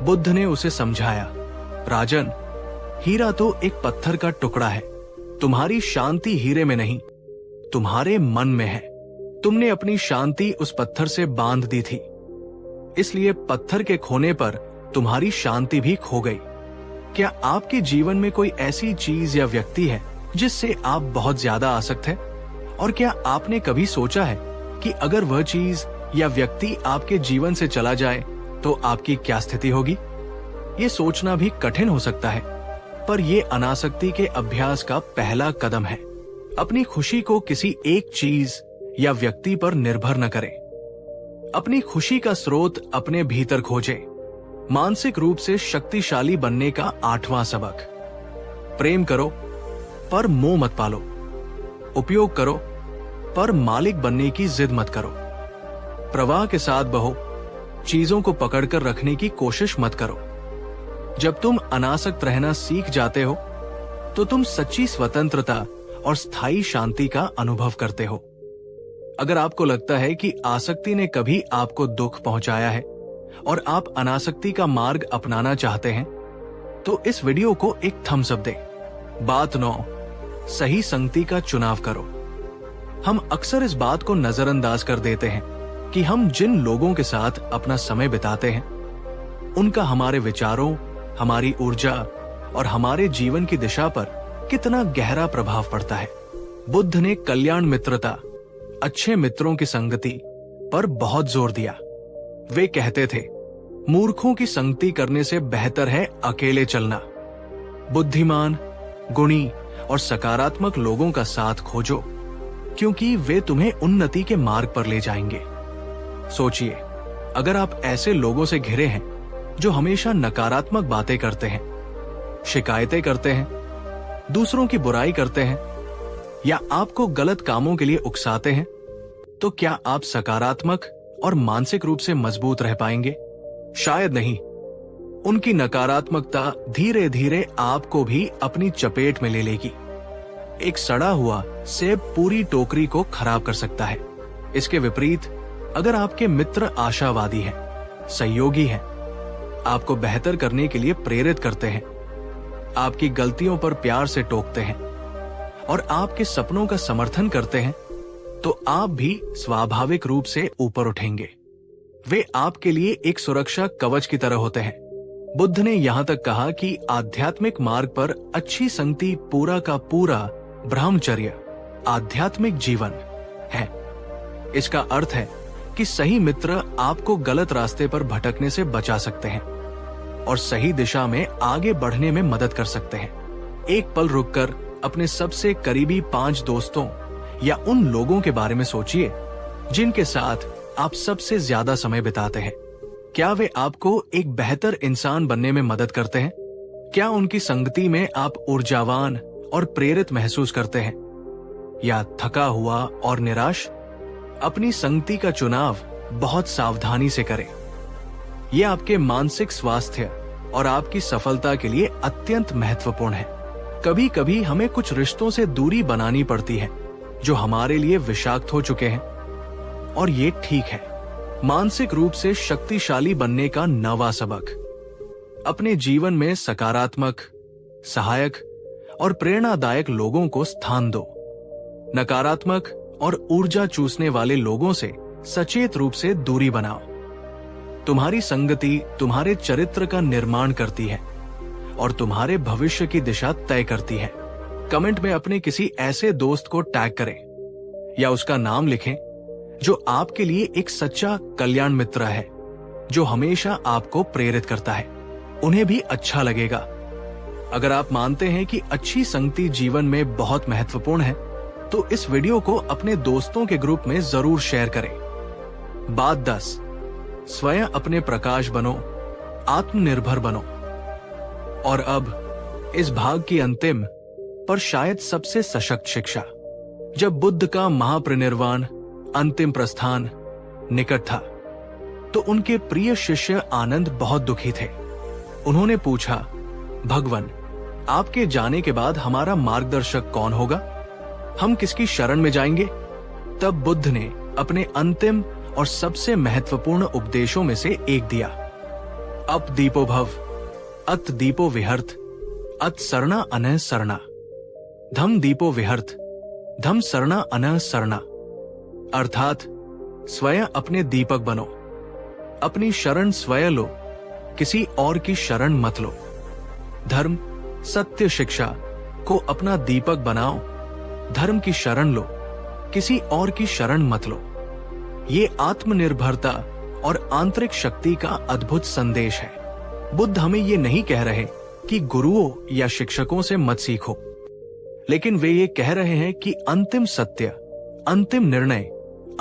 बुद्ध ने उसे समझाया, राजन, हीरा तो एक पत्थर का टुकड़ा है। तुम्हारी शांति हीरे में नहीं, तुम्हारे मन में है। तुमने अपनी शांति उस पत्थर से बांध दी थी, इसलिए पत्थर के खोने पर तुम्हारी शांति भी खो गई। क्या आपके जीवन में कोई ऐसी चीज या व्यक्ति है जिससे आप बहुत ज्यादा आसक्त हैं? और क्या आपने कभी सोचा है कि अगर वह चीज या व्यक्ति आपके जीवन से चला जाए तो आपकी क्या स्थिति होगी? ये सोचना भी कठिन हो सकता है, पर यह अनासक्ति के अभ्यास का पहला कदम है। अपनी खुशी को किसी एक चीज या व्यक्ति पर निर्भर न करें। अपनी खुशी का स्रोत अपने भीतर खोजें। मानसिक रूप से शक्तिशाली बनने का 8वां सबक। प्रेम करो पर मोह मत पालो। उपयोग करो पर मालिक बनने की जिद मत करो। प्रवाह के साथ बहो, चीजों को पकड़कर रखने की कोशिश मत करो। जब तुम अनासक्त रहना सीख जाते हो तो तुम सच्ची स्वतंत्रता और स्थायी शांति का अनुभव करते हो। अगर आपको लगता है कि आसक्ति ने कभी आपको दुख पहुंचाया है और आप अनासक्ति का मार्ग अपनाना चाहते हैं, तो इस वीडियो को एक थम्स अप दें। बात 9, सही संगति का चुनाव करो। हम अक्सर इस बात को नजरअंदाज कर देते हैं कि हम जिन लोगों के साथ अपना समय बिताते हैं, उनका हमारे विचारों, हमारी ऊर्जा और हमारे जीवन की दिशा पर कितना गहरा प्रभाव पड़ता है। बुद्ध ने कल्याण मित्रता, अच्छे मित्रों की संगति पर बहुत जोर दिया। वे कहते थे, मूर्खों की संगति करने से बेहतर है अकेले चलना। बुद्धिमान, गुणी और सकारात्मक लोगों का साथ खोजो, क्योंकि वे तुम्हें उन्नति के मार्ग पर ले जाएंगे। सोचिए, अगर आप ऐसे लोगों से घिरे हैं जो हमेशा नकारात्मक बातें करते हैं, शिकायतें करते हैं, दूसरों की बुराई करते हैं या आपको गलत कामों के लिए उकसाते हैं, तो क्या आप सकारात्मक और मानसिक रूप से मजबूत रह पाएंगे? शायद नहीं। उनकी नकारात्मकता धीरे धीरे आपको भी अपनी चपेट में ले लेगी। एक सड़ा हुआ सेब पूरी टोकरी को खराब कर सकता है। इसके विपरीत, अगर आपके मित्र आशावादी हैं, सहयोगी हैं, आपको बेहतर करने के लिए प्रेरित करते हैं, आपकी गलतियों पर प्यार से टोकते हैं और आपके सपनों का समर्थन करते हैं, तो आप भी स्वाभाविक रूप से ऊपर उठेंगे। वे आपके लिए एक सुरक्षा कवच की तरह होते हैं। बुद्ध ने यहां तक कहा कि आध्यात्मिक मार्ग पर अच्छी संगति पूरा का पूरा ब्रह्मचर्य, आध्यात्मिक जीवन है। इसका अर्थ है कि सही मित्र आपको गलत रास्ते पर भटकने से बचा सकते हैं और सही दिशा में आगे बढ़ने में मदद कर सकते हैं। एक पल रुककर अपने सबसे करीबी 5 दोस्तों या उन लोगों के बारे में सोचिए जिनके साथ आप सबसे ज्यादा समय बिताते हैं। क्या वे आपको एक बेहतर इंसान बनने में मदद करते हैं? क्या उनकी संगति में आप ऊर्जावान और प्रेरित महसूस करते हैं या थका हुआ और निराश? अपनी संगति का चुनाव बहुत सावधानी से करें। यह आपके मानसिक स्वास्थ्य और आपकी सफलता के लिए अत्यंत महत्वपूर्ण है। कभी कभी हमें कुछ रिश्तों से दूरी बनानी पड़ती है जो हमारे लिए विषाक्त हो चुके हैं, और ये ठीक है। मानसिक रूप से शक्तिशाली बनने का 9वां सबक। अपने जीवन में सकारात्मक, सहायक और प्रेरणादायक लोगों को स्थान दो। नकारात्मक और ऊर्जा चूसने वाले लोगों से सचेत रूप से दूरी बनाओ। तुम्हारी संगति तुम्हारे चरित्र का निर्माण करती है और तुम्हारे भविष्य की दिशा तय करती है। कमेंट में अपने किसी ऐसे दोस्त को टैग करें या उसका नाम लिखें जो आपके लिए एक सच्चा कल्याण मित्र है, जो हमेशा आपको प्रेरित करता है। उन्हें भी अच्छा लगेगा। अगर आप मानते हैं कि अच्छी संगति जीवन में बहुत महत्वपूर्ण है, तो इस वीडियो को अपने दोस्तों के ग्रुप में जरूर शेयर करें। बात 10, स्वयं अपने प्रकाश बनो, आत्मनिर्भर बनो। और अब इस भाग की अंतिम पर शायद सबसे सशक्त शिक्षा। जब बुद्ध का महापरिनिर्वाण, अंतिम प्रस्थान निकट था, तो उनके प्रिय शिष्य आनंद बहुत दुखी थे। उन्होंने पूछा, भगवान, आपके जाने के बाद हमारा मार्गदर्शक कौन होगा? हम किसकी शरण में जाएंगे? तब बुद्ध ने अपने अंतिम और सबसे महत्वपूर्ण उपदेशों में से एक दिया। अप दीपो भव, अत दीपो विहर्त, अत सरना अनः सरना। धम दीपो विहर्त, धम सरना अनः सरना, अर्थात स्वयं अपने दीपक बनो, अपनी शरण स्वयं लो, किसी और की शरण मत लो। धर्म सत्य शिक्षा को अपना दीपक बनाओ, धर्म की शरण लो, किसी और की शरण मत लो। ये आत्मनिर्भरता और आंतरिक शक्ति का अद्भुत संदेश है। बुद्ध हमें ये नहीं कह रहे कि गुरुओं या शिक्षकों से मत सीखो, लेकिन वे ये कह रहे हैं कि अंतिम सत्य, अंतिम निर्णय,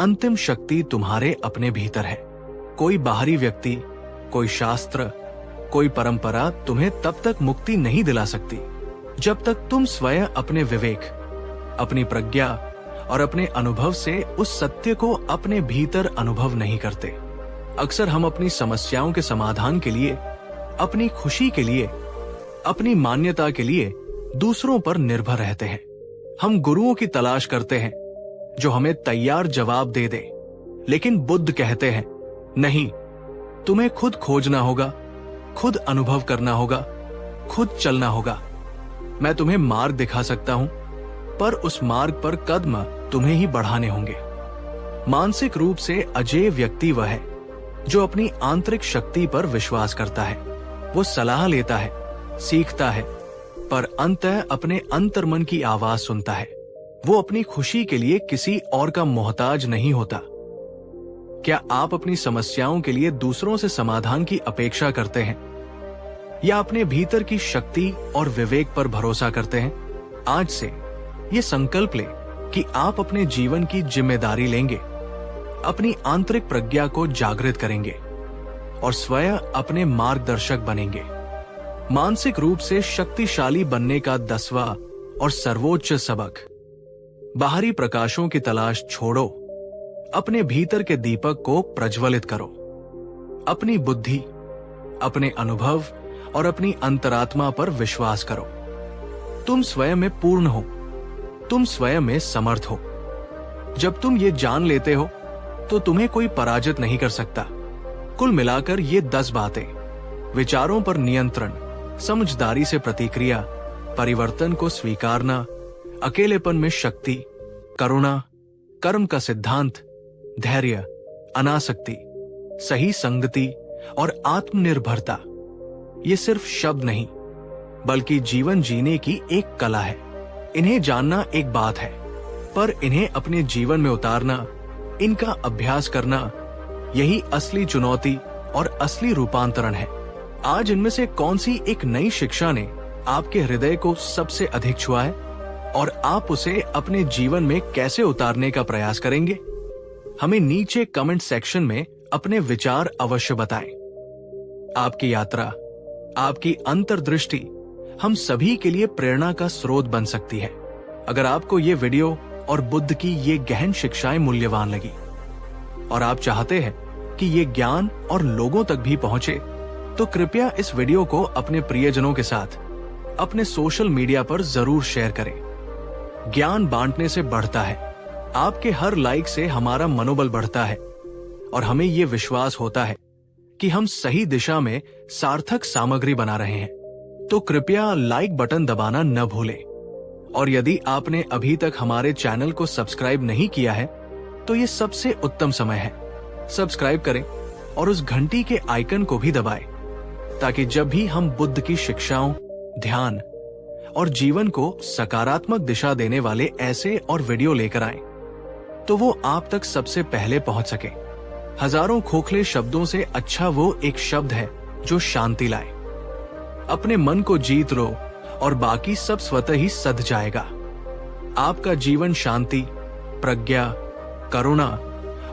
अंतिम शक्ति तुम्हारे अपने भीतर है। कोई बाहरी व्यक्ति, कोई शास्त्र, कोई परंपरा तुम्हें तब तक मुक्ति नहीं दिला सकती जब तक तुम स्वयं अपने विवेक, अपनी प्रज्ञा और अपने अनुभव से उस सत्य को अपने भीतर अनुभव नहीं करते। अक्सर हम अपनी समस्याओं के समाधान के लिए, अपनी खुशी के लिए, अपनी मान्यता के लिए दूसरों पर निर्भर रहते हैं। हम गुरुओं की तलाश करते हैं जो हमें तैयार जवाब दे दे, लेकिन बुद्ध कहते हैं नहीं, तुम्हें खुद खोजना होगा, खुद अनुभव करना होगा, खुद चलना होगा। मैं तुम्हें मार्ग दिखा सकता हूं, पर उस मार्ग पर कदम तुम्हें ही बढ़ाने होंगे। मानसिक रूप से अजेय व्यक्ति वह है जो अपनी आंतरिक शक्ति पर विश्वास करता है। वो सलाह लेता है, सीखता है, पर अंततः अपने अंतर्मन की आवाज सुनता है। वो अपनी खुशी के लिए किसी और का मोहताज नहीं होता। क्या आप अपनी समस्याओं के लिए दूसरों से समाधान की अपेक्षा करते हैं या अपने भीतर की शक्ति और विवेक पर भरोसा करते हैं? आज से ये संकल्प ले कि आप अपने जीवन की जिम्मेदारी लेंगे, अपनी आंतरिक प्रज्ञा को जागृत करेंगे और स्वयं अपने मार्गदर्शक बनेंगे। मानसिक रूप से शक्तिशाली बनने का 10वां और सर्वोच्च सबक, बाहरी प्रकाशों की तलाश छोड़ो, अपने भीतर के दीपक को प्रज्वलित करो। अपनी बुद्धि, अपने अनुभव और अपनी अंतरात्मा पर विश्वास करो। तुम स्वयं में पूर्ण हो, तुम स्वयं में समर्थ हो। जब तुम ये जान लेते हो तो तुम्हें कोई पराजित नहीं कर सकता। कुल मिलाकर ये 10 बातें, विचारों पर नियंत्रण, समझदारी से प्रतिक्रिया, परिवर्तन को स्वीकारना, अकेलेपन में शक्ति, करुणा, कर्म का सिद्धांत, धैर्य, अनासक्ति, सही संगति और आत्मनिर्भरता, ये सिर्फ शब्द नहीं बल्कि जीवन जीने की एक कला है। इन्हें जानना एक बात है, पर इन्हें अपने जीवन में उतारना, इनका अभ्यास करना, यही असली चुनौती और असली रूपांतरण है। आज इनमें से कौन सी एक नई शिक्षा ने आपके हृदय को सबसे अधिक छुआ है और आप उसे अपने जीवन में कैसे उतारने का प्रयास करेंगे? हमें नीचे कमेंट सेक्शन में अपने विचार अवश्य बताएं। आपकी यात्रा, आपकी अंतर्दृष्टि हम सभी के लिए प्रेरणा का स्रोत बन सकती है। अगर आपको ये वीडियो और बुद्ध की ये गहन शिक्षाएं मूल्यवान लगी और आप चाहते हैं कि ये ज्ञान और लोगों तक भी पहुंचे, तो कृपया इस वीडियो को अपने प्रियजनों के साथ अपने सोशल मीडिया पर जरूर शेयर करें। ज्ञान बांटने से बढ़ता है। आपके हर लाइक से हमारा मनोबल बढ़ता है और हमें ये विश्वास होता है कि हम सही दिशा में सार्थक सामग्री बना रहे हैं। तो कृपया लाइक बटन दबाना न भूलें और यदि आपने अभी तक हमारे चैनल को सब्सक्राइब नहीं किया है तो ये सबसे उत्तम समय है। सब्सक्राइब करें और उस घंटी के आइकन को भी दबाएं ताकि जब भी हम बुद्ध की शिक्षाओं, ध्यान और जीवन को सकारात्मक दिशा देने वाले ऐसे और वीडियो लेकर आएं, तो वो आप तक सबसे पहले पहुंच सके। हजारों खोखले शब्दों से अच्छा वो एक शब्द है जो शांति लाए। अपने मन को जीत लो और बाकी सब स्वतः ही सध जाएगा। आपका जीवन शांति, प्रज्ञा, करुणा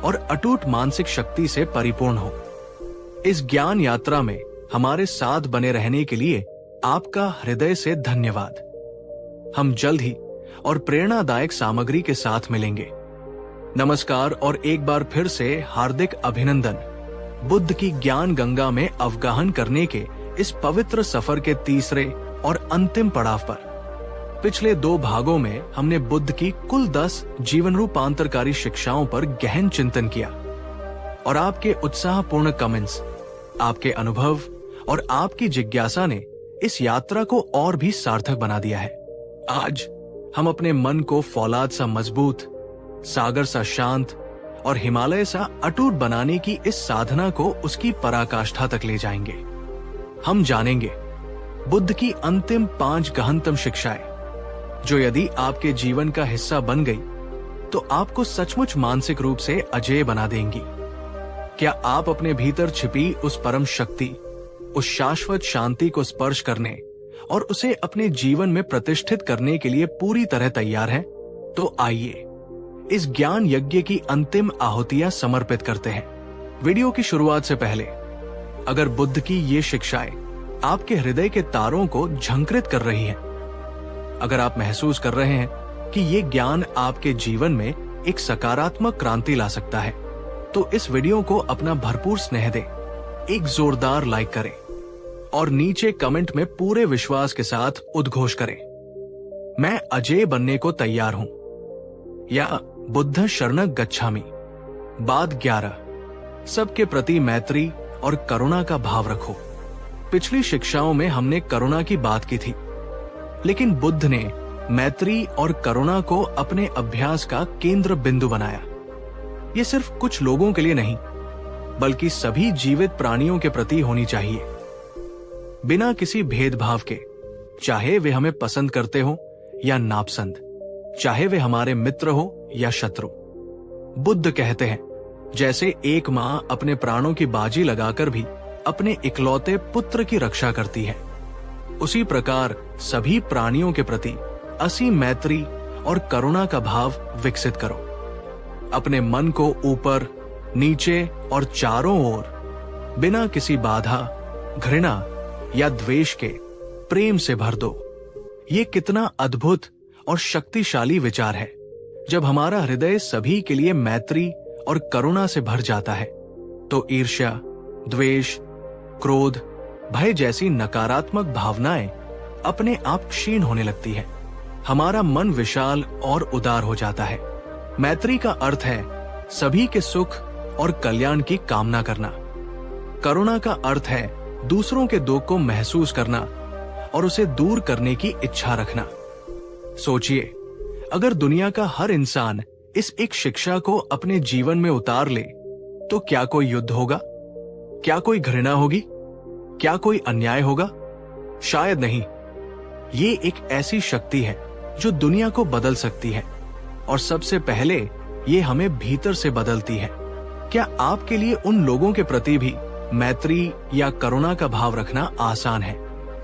और अटूट मानसिक शक्ति से परिपूर्ण हो। इस ज्ञान यात्रा में हमारे साथ बने रहने के लिए आपका हृदय से धन्यवाद। हम जल्द ही और प्रेरणादायक सामग्री के साथ मिलेंगे। नमस्कार और एक बार फिर से हार्दिक अभिनंदन बुद्ध की ज्ञान गंगा में अवगाहन करने के इस पवित्र सफर के तीसरे और अंतिम पड़ाव पर। पिछले 2 भागों में हमने बुद्ध की कुल 10 जीवन रूपांतरकारी शिक्षाओं पर गहन चिंतन किया और आपके उत्साहपूर्ण कमेंट्स, आपके अनुभव और आपकी जिज्ञासा ने इस यात्रा को और भी सार्थक बना दिया है। आज हम अपने मन को फौलाद सा मजबूत, सागर सा शांत और हिमालय सा अटूट बनाने की इस साधना को उसकी पराकाष्ठा तक ले जाएंगे। हम जानेंगे बुद्ध की अंतिम 5 गहनतम शिक्षाएं, जो यदि आपके जीवन का हिस्सा बन गई तो आपको सचमुच मानसिक रूप से अजेय बना देंगी। क्या आप अपने भीतर छिपी उस परम शक्ति, उस शाश्वत शांति को स्पर्श करने और उसे अपने जीवन में प्रतिष्ठित करने के लिए पूरी तरह तैयार हैं? तो आइए इस ज्ञान यज्ञ की अंतिम आहुतियां समर्पित करते हैं। वीडियो की शुरुआत से पहले अगर बुद्ध की ये शिक्षाएं आपके हृदय के तारों को झंकृत कर रही हैं, अगर आप महसूस कर रहे हैं कि ये ज्ञान आपके जीवन में एक सकारात्मक क्रांति ला सकता है, तो इस वीडियो को अपना भरपूर स्नेह दें, एक जोरदार लाइक करें और नीचे कमेंट में पूरे विश्वास के साथ उद्घोष करें, मैं अजेय बनने को तैयार हूं, या बुद्ध शरणं गच्छामि। बात 11, सबके प्रति मैत्री और करुणा का भाव रखो। पिछली शिक्षाओं में हमने करुणा की बात की थी, लेकिन बुद्ध ने मैत्री और करुणा को अपने अभ्यास का केंद्र बिंदु बनाया। ये सिर्फ कुछ लोगों के लिए नहीं, बल्कि सभी जीवित प्राणियों के प्रति होनी चाहिए, बिना किसी भेदभाव के, चाहे वे हमें पसंद करते हो या नापसंद, चाहे वे हमारे मित्र हो या शत्रु। बुद्ध कहते हैं, जैसे एक मां अपने प्राणों की बाजी लगाकर भी अपने इकलौते पुत्र की रक्षा करती है, उसी प्रकार सभी प्राणियों के प्रति असीम मैत्री और करुणा का भाव विकसित करो। अपने मन को ऊपर, नीचे और चारों ओर बिना किसी बाधा, घृणा या द्वेष के प्रेम से भर दो। ये कितना अद्भुत और शक्तिशाली विचार है। जब हमारा हृदय सभी के लिए मैत्री और करुणा से भर जाता है, तो ईर्ष्या, द्वेष, क्रोध, भय जैसी नकारात्मक भावनाएं अपने आप क्षीण होने लगती है। हमारा मन विशाल और उदार हो जाता है। मैत्री का अर्थ है सभी के सुख और कल्याण की कामना करना। करुणा का अर्थ है दूसरों के दुख को महसूस करना और उसे दूर करने की इच्छा रखना। सोचिए, अगर दुनिया का हर इंसान इस एक शिक्षा को अपने जीवन में उतार ले, तो क्या कोई युद्ध होगा? क्या कोई घृणा होगी? क्या कोई अन्याय होगा? शायद नहीं। ये एक ऐसी शक्ति है जो दुनिया को बदल सकती है, और सबसे पहले ये हमें भीतर से बदलती है। क्या आपके लिए उन लोगों के प्रति भी मैत्री या करुणा का भाव रखना आसान है,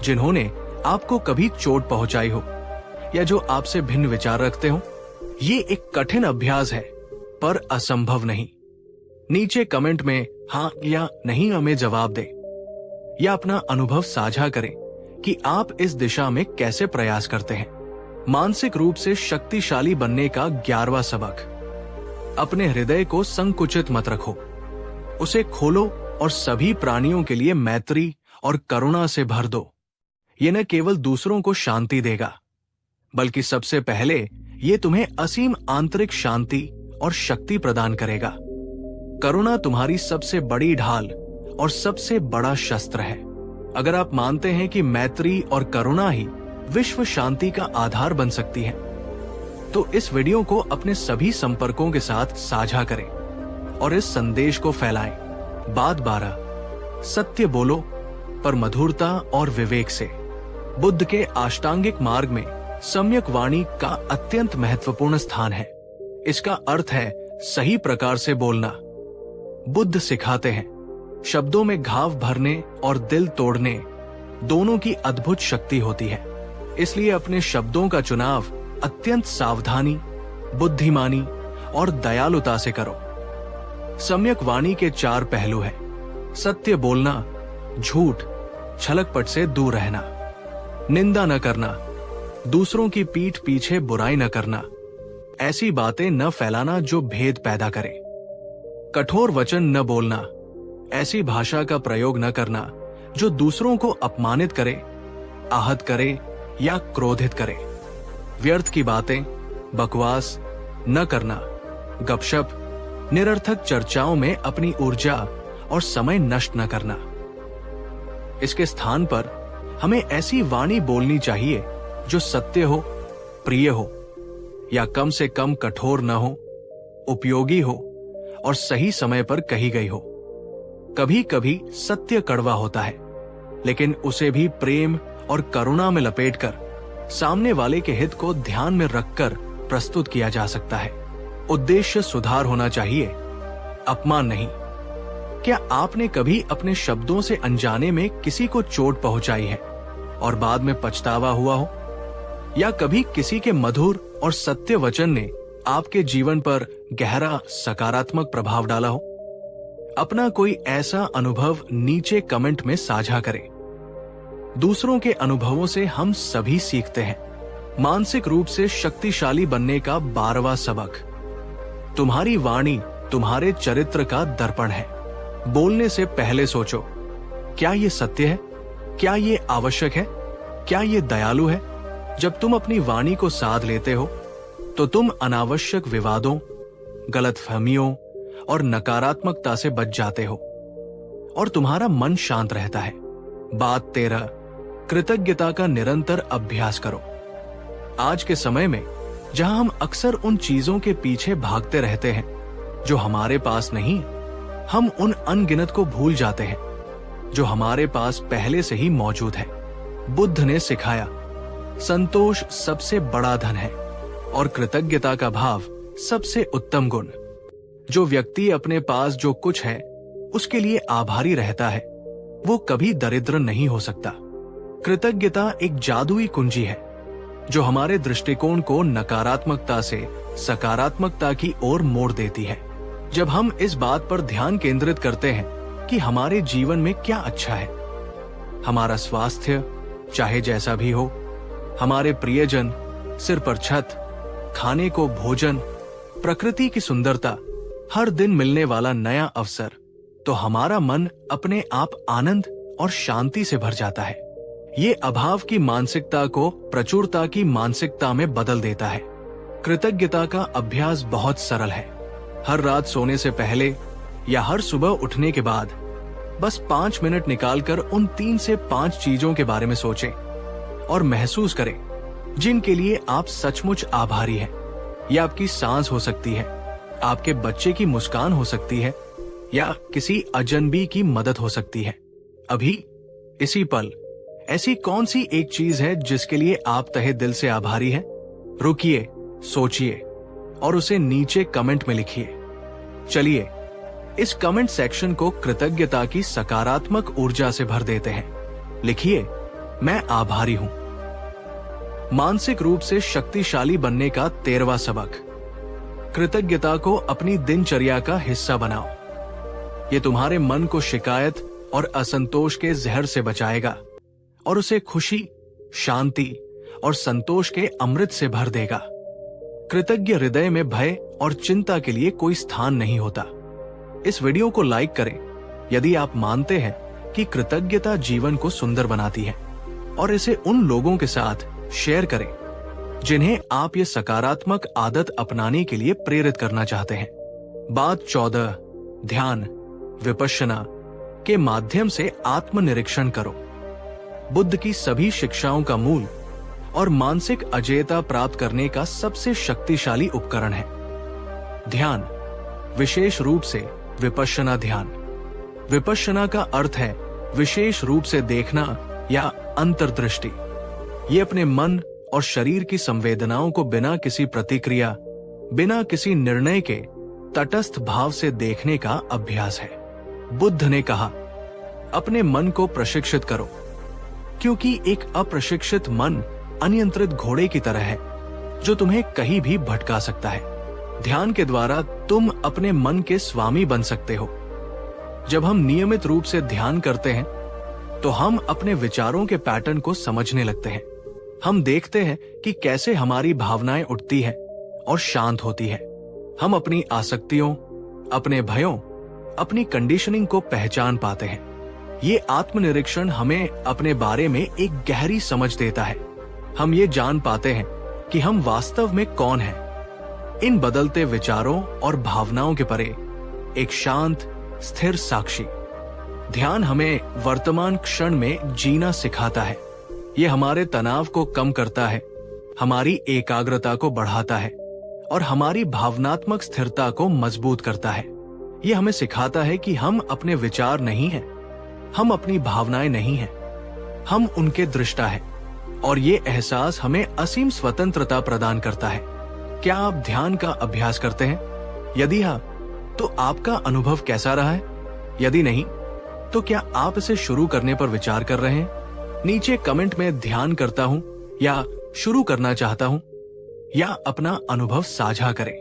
जिन्होंने आपको कभी चोट पहुंचाई हो या जो आपसे भिन्न विचार रखते हो? ये एक कठिन अभ्यास है, पर असंभव नहीं। नीचे कमेंट में हाँ या नहीं हमें जवाब दें, या अपना अनुभव साझा करें कि आप इस दिशा में कैसे प्रयास करते हैं। मानसिक रूप से शक्तिशाली बनने का 11वां सबक, अपने हृदय को संकुचित मत रखो, उसे खोलो और सभी प्राणियों के लिए मैत्री और करुणा से भर दो। ये न केवल दूसरों को शांति देगा, बल्कि सबसे पहले ये तुम्हें असीम आंतरिक शांति और शक्ति प्रदान करेगा। करुणा तुम्हारी सबसे बड़ी ढाल और सबसे बड़ा शस्त्र है। अगर आप मानते हैं कि मैत्री और करुणा ही विश्व शांति का आधार बन सकती है, तो इस वीडियो को अपने सभी संपर्कों के साथ साझा करें और इस संदेश को फैलाएं। बात 12, सत्य बोलो पर मधुरता और विवेक से। बुद्ध के अष्टांगिक मार्ग में सम्यक वाणी का अत्यंत महत्वपूर्ण स्थान है। इसका अर्थ है सही प्रकार से बोलना। बुद्ध सिखाते हैं, शब्दों में घाव भरने और दिल तोड़ने दोनों की अद्भुत शक्ति होती है। इसलिए अपने शब्दों का चुनाव अत्यंत सावधानी, बुद्धिमानी और दयालुता से करो। सम्यक वाणी के 4 पहलू हैं: सत्य बोलना, झूठ, छलकपट से दूर रहना, निंदा न करना, दूसरों की पीठ पीछे बुराई न करना, ऐसी बातें न फैलाना जो भेद पैदा करे, कठोर वचन न बोलना, ऐसी भाषा का प्रयोग न करना जो दूसरों को अपमानित करे, आहत करे या क्रोधित करे, व्यर्थ की बातें, बकवास न करना, गपशप, निरर्थक चर्चाओं में अपनी ऊर्जा और समय नष्ट न करना। इसके स्थान पर हमें ऐसी वाणी बोलनी चाहिए जो सत्य हो, प्रिय हो या कम से कम कठोर न हो, उपयोगी हो और सही समय पर कही गई हो। कभी कभी सत्य कड़वा होता है, लेकिन उसे भी प्रेम और करुणा में लपेटकर सामने वाले के हित को ध्यान में रखकर प्रस्तुत किया जा सकता है। उद्देश्य सुधार होना चाहिए, अपमान नहीं। क्या आपने कभी अपने शब्दों से अनजाने में किसी को चोट पहुंचाई है और बाद में पछतावा हुआ हो? या कभी किसी के मधुर और सत्य वचन ने आपके जीवन पर गहरा सकारात्मक प्रभाव डाला हो? अपना कोई ऐसा अनुभव नीचे कमेंट में साझा करें। दूसरों के अनुभवों से हम सभी सीखते हैं। मानसिक रूप से शक्तिशाली बनने का 12वां सबक। तुम्हारी वाणी तुम्हारे चरित्र का दर्पण है। बोलने से पहले सोचो, क्या ये सत्य है? क्या ये आवश्यक है? क्या ये दयालु है? जब तुम अपनी वाणी को साध लेते हो तो तुम अनावश्यक विवादों, गलतफहमियों और नकारात्मकता से बच जाते हो और तुम्हारा मन शांत रहता है। बात 13, कृतज्ञता का निरंतर अभ्यास करो। आज के समय में जहां हम अक्सर उन चीजों के पीछे भागते रहते हैं जो हमारे पास नहीं, हम उन अनगिनत को भूल जाते हैं जो हमारे पास पहले से ही मौजूद है। बुद्ध ने सिखाया, संतोष सबसे बड़ा धन है और कृतज्ञता का भाव सबसे उत्तम गुण। जो व्यक्ति अपने पास जो कुछ है उसके लिए आभारी रहता है, वो कभी दरिद्र नहीं हो सकता। कृतज्ञता एक जादुई कुंजी है जो हमारे दृष्टिकोण को नकारात्मकता से सकारात्मकता की ओर मोड़ देती है। जब हम इस बात पर ध्यान केंद्रित करते हैं कि हमारे जीवन में क्या अच्छा है, हमारा स्वास्थ्य चाहे जैसा भी हो, हमारे प्रियजन, सिर पर छत, खाने को भोजन, प्रकृति की सुंदरता, हर दिन मिलने वाला नया अवसर, तो हमारा मन अपने आप आनंद और शांति से भर जाता है। ये अभाव की मानसिकता को प्रचुरता की मानसिकता में बदल देता है। कृतज्ञता का अभ्यास बहुत सरल है। हर रात सोने से पहले या हर सुबह उठने के बाद बस 5 मिनट निकालकर उन 3 से 5 चीजों के बारे में सोचें और महसूस करें जिनके लिए आप सचमुच आभारी हैं। यह आपकी सांस हो सकती है, आपके बच्चे की मुस्कान हो सकती है या किसी अजनबी की मदद हो सकती है। अभी इसी पल ऐसी कौन सी एक चीज है जिसके लिए आप तहे दिल से आभारी हैं? रुकिए, सोचिए और उसे नीचे कमेंट में लिखिए। चलिए इस कमेंट सेक्शन को कृतज्ञता की सकारात्मक ऊर्जा से भर देते हैं। लिखिए, मैं आभारी हूं। मानसिक रूप से शक्तिशाली बनने का 13वां सबक। कृतज्ञता को अपनी दिनचर्या का हिस्सा बनाओ। ये तुम्हारे मन को शिकायत और असंतोष के जहर से बचाएगा और उसे खुशी, शांति और संतोष के अमृत से भर देगा। कृतज्ञ हृदय में भय और चिंता के लिए कोई स्थान नहीं होता। इस वीडियो को लाइक करें यदि आप मानते हैं कि कृतज्ञता जीवन को सुंदर बनाती है और इसे उन लोगों के साथ शेयर करें जिन्हें आप ये सकारात्मक आदत अपनाने के लिए प्रेरित करना चाहते हैं। बात 14, ध्यान विपश्यना के माध्यम से आत्मनिरीक्षण करो। बुद्ध की सभी शिक्षाओं का मूल और मानसिक अजेयता प्राप्त करने का सबसे शक्तिशाली उपकरण है ध्यान, विशेष रूप से विपश्यना ध्यान। विपश्यना का अर्थ है विशेष रूप से देखना या अंतर्दृष्टि। ये अपने मन और शरीर की संवेदनाओं को बिना किसी प्रतिक्रिया, बिना किसी निर्णय के तटस्थ भाव से देखने का अभ्यास है। बुद्ध ने कहा, अपने मन को प्रशिक्षित करो, क्योंकि एक अप्रशिक्षित मन अनियंत्रित घोड़े की तरह है जो तुम्हें कहीं भी भटका सकता है। ध्यान के द्वारा तुम अपने मन के स्वामी बन सकते हो। जब हम नियमित रूप से ध्यान करते हैं तो हम अपने विचारों के पैटर्न को समझने लगते हैं। हम देखते हैं कि कैसे हमारी भावनाएं उठती हैं और शांत होती है। हम अपनी आसक्तियों, अपने भयों, अपनी कंडीशनिंग को पहचान पाते हैं। ये आत्मनिरीक्षण हमें अपने बारे में एक गहरी समझ देता है। हम ये जान पाते हैं कि हम वास्तव में कौन हैं। इन बदलते विचारों और भावनाओं के परे एक शांत, स्थिर साक्षी। ध्यान हमें वर्तमान क्षण में जीना सिखाता है। ये हमारे तनाव को कम करता है, हमारी एकाग्रता को बढ़ाता है और हमारी भावनात्मक स्थिरता को मजबूत करता है। ये हमें सिखाता है कि हम अपने विचार नहीं हैं, हम अपनी भावनाएं नहीं हैं, हम उनके दृष्टा हैं। और ये एहसास हमें असीम स्वतंत्रता प्रदान करता है। क्या आप ध्यान का अभ्यास करते हैं? यदि हाँ, तो आपका अनुभव कैसा रहा है? यदि नहीं, तो क्या आप इसे शुरू करने पर विचार कर रहे हैं? नीचे कमेंट में ध्यान करता हूं या शुरू करना चाहता हूं या अपना अनुभव साझा करें।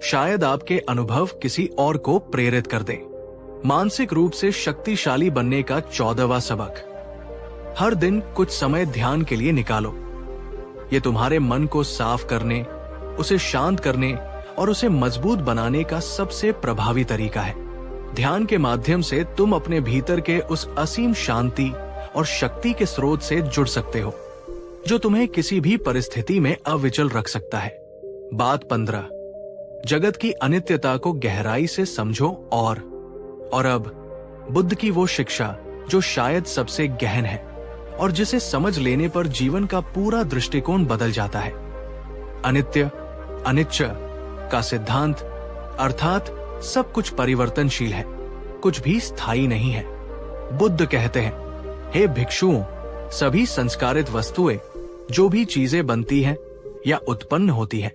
शायद आपके अनुभव किसी और को प्रेरित कर दें। मानसिक रूप से शक्तिशाली बनने का 14वां सबक। हर दिन कुछ समय ध्यान के लिए निकालो। ये तुम्हारे मन को साफ करने, उसे शांत करने और उसे मजबूत बनाने का सबसे प्रभावी तरीका है। ध्यान के माध्यम से तुम अपने भीतर के उस असीम शांति और शक्ति के स्रोत से जुड़ सकते हो, जो तुम्हें किसी भी परिस्थिति में अविचल रख सकता है। बात 15, जगत की अनित्यता को गहराई से समझो। और अब बुद्ध की वो शिक्षा जो शायद सबसे गहन है और जिसे समझ लेने पर जीवन का पूरा दृष्टिकोण बदल जाता है। अनित्य, अनिच्च का सिद्धांत, अर्थात सब कुछ परिवर्तनशील है, कुछ भी स्थायी नहीं है। बुद्ध कहते हैं, हे भिक्षुओं, सभी संस्कारित वस्तुएं, जो भी चीजें बनती हैं या उत्पन्न होती हैं,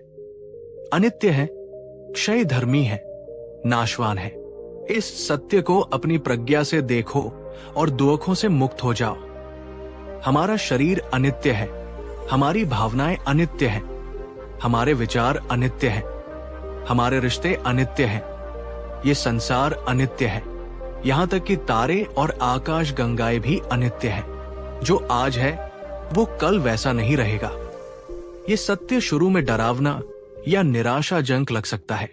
अनित्य है, क्षयधर्मी है, नाशवान है। इस सत्य को अपनी प्रज्ञा से देखो और दुखों से मुक्त हो जाओ। हमारा शरीर अनित्य है, हमारी भावनाएं अनित्य हैं, हमारे विचार अनित्य हैं, हमारे रिश्ते अनित्य हैं, ये संसार अनित्य है, यहाँ तक कि तारे और आकाश गंगाएं भी अनित्य हैं। जो आज है वो कल वैसा नहीं रहेगा। ये सत्य शुरू में डरावना या निराशाजनक लग सकता है,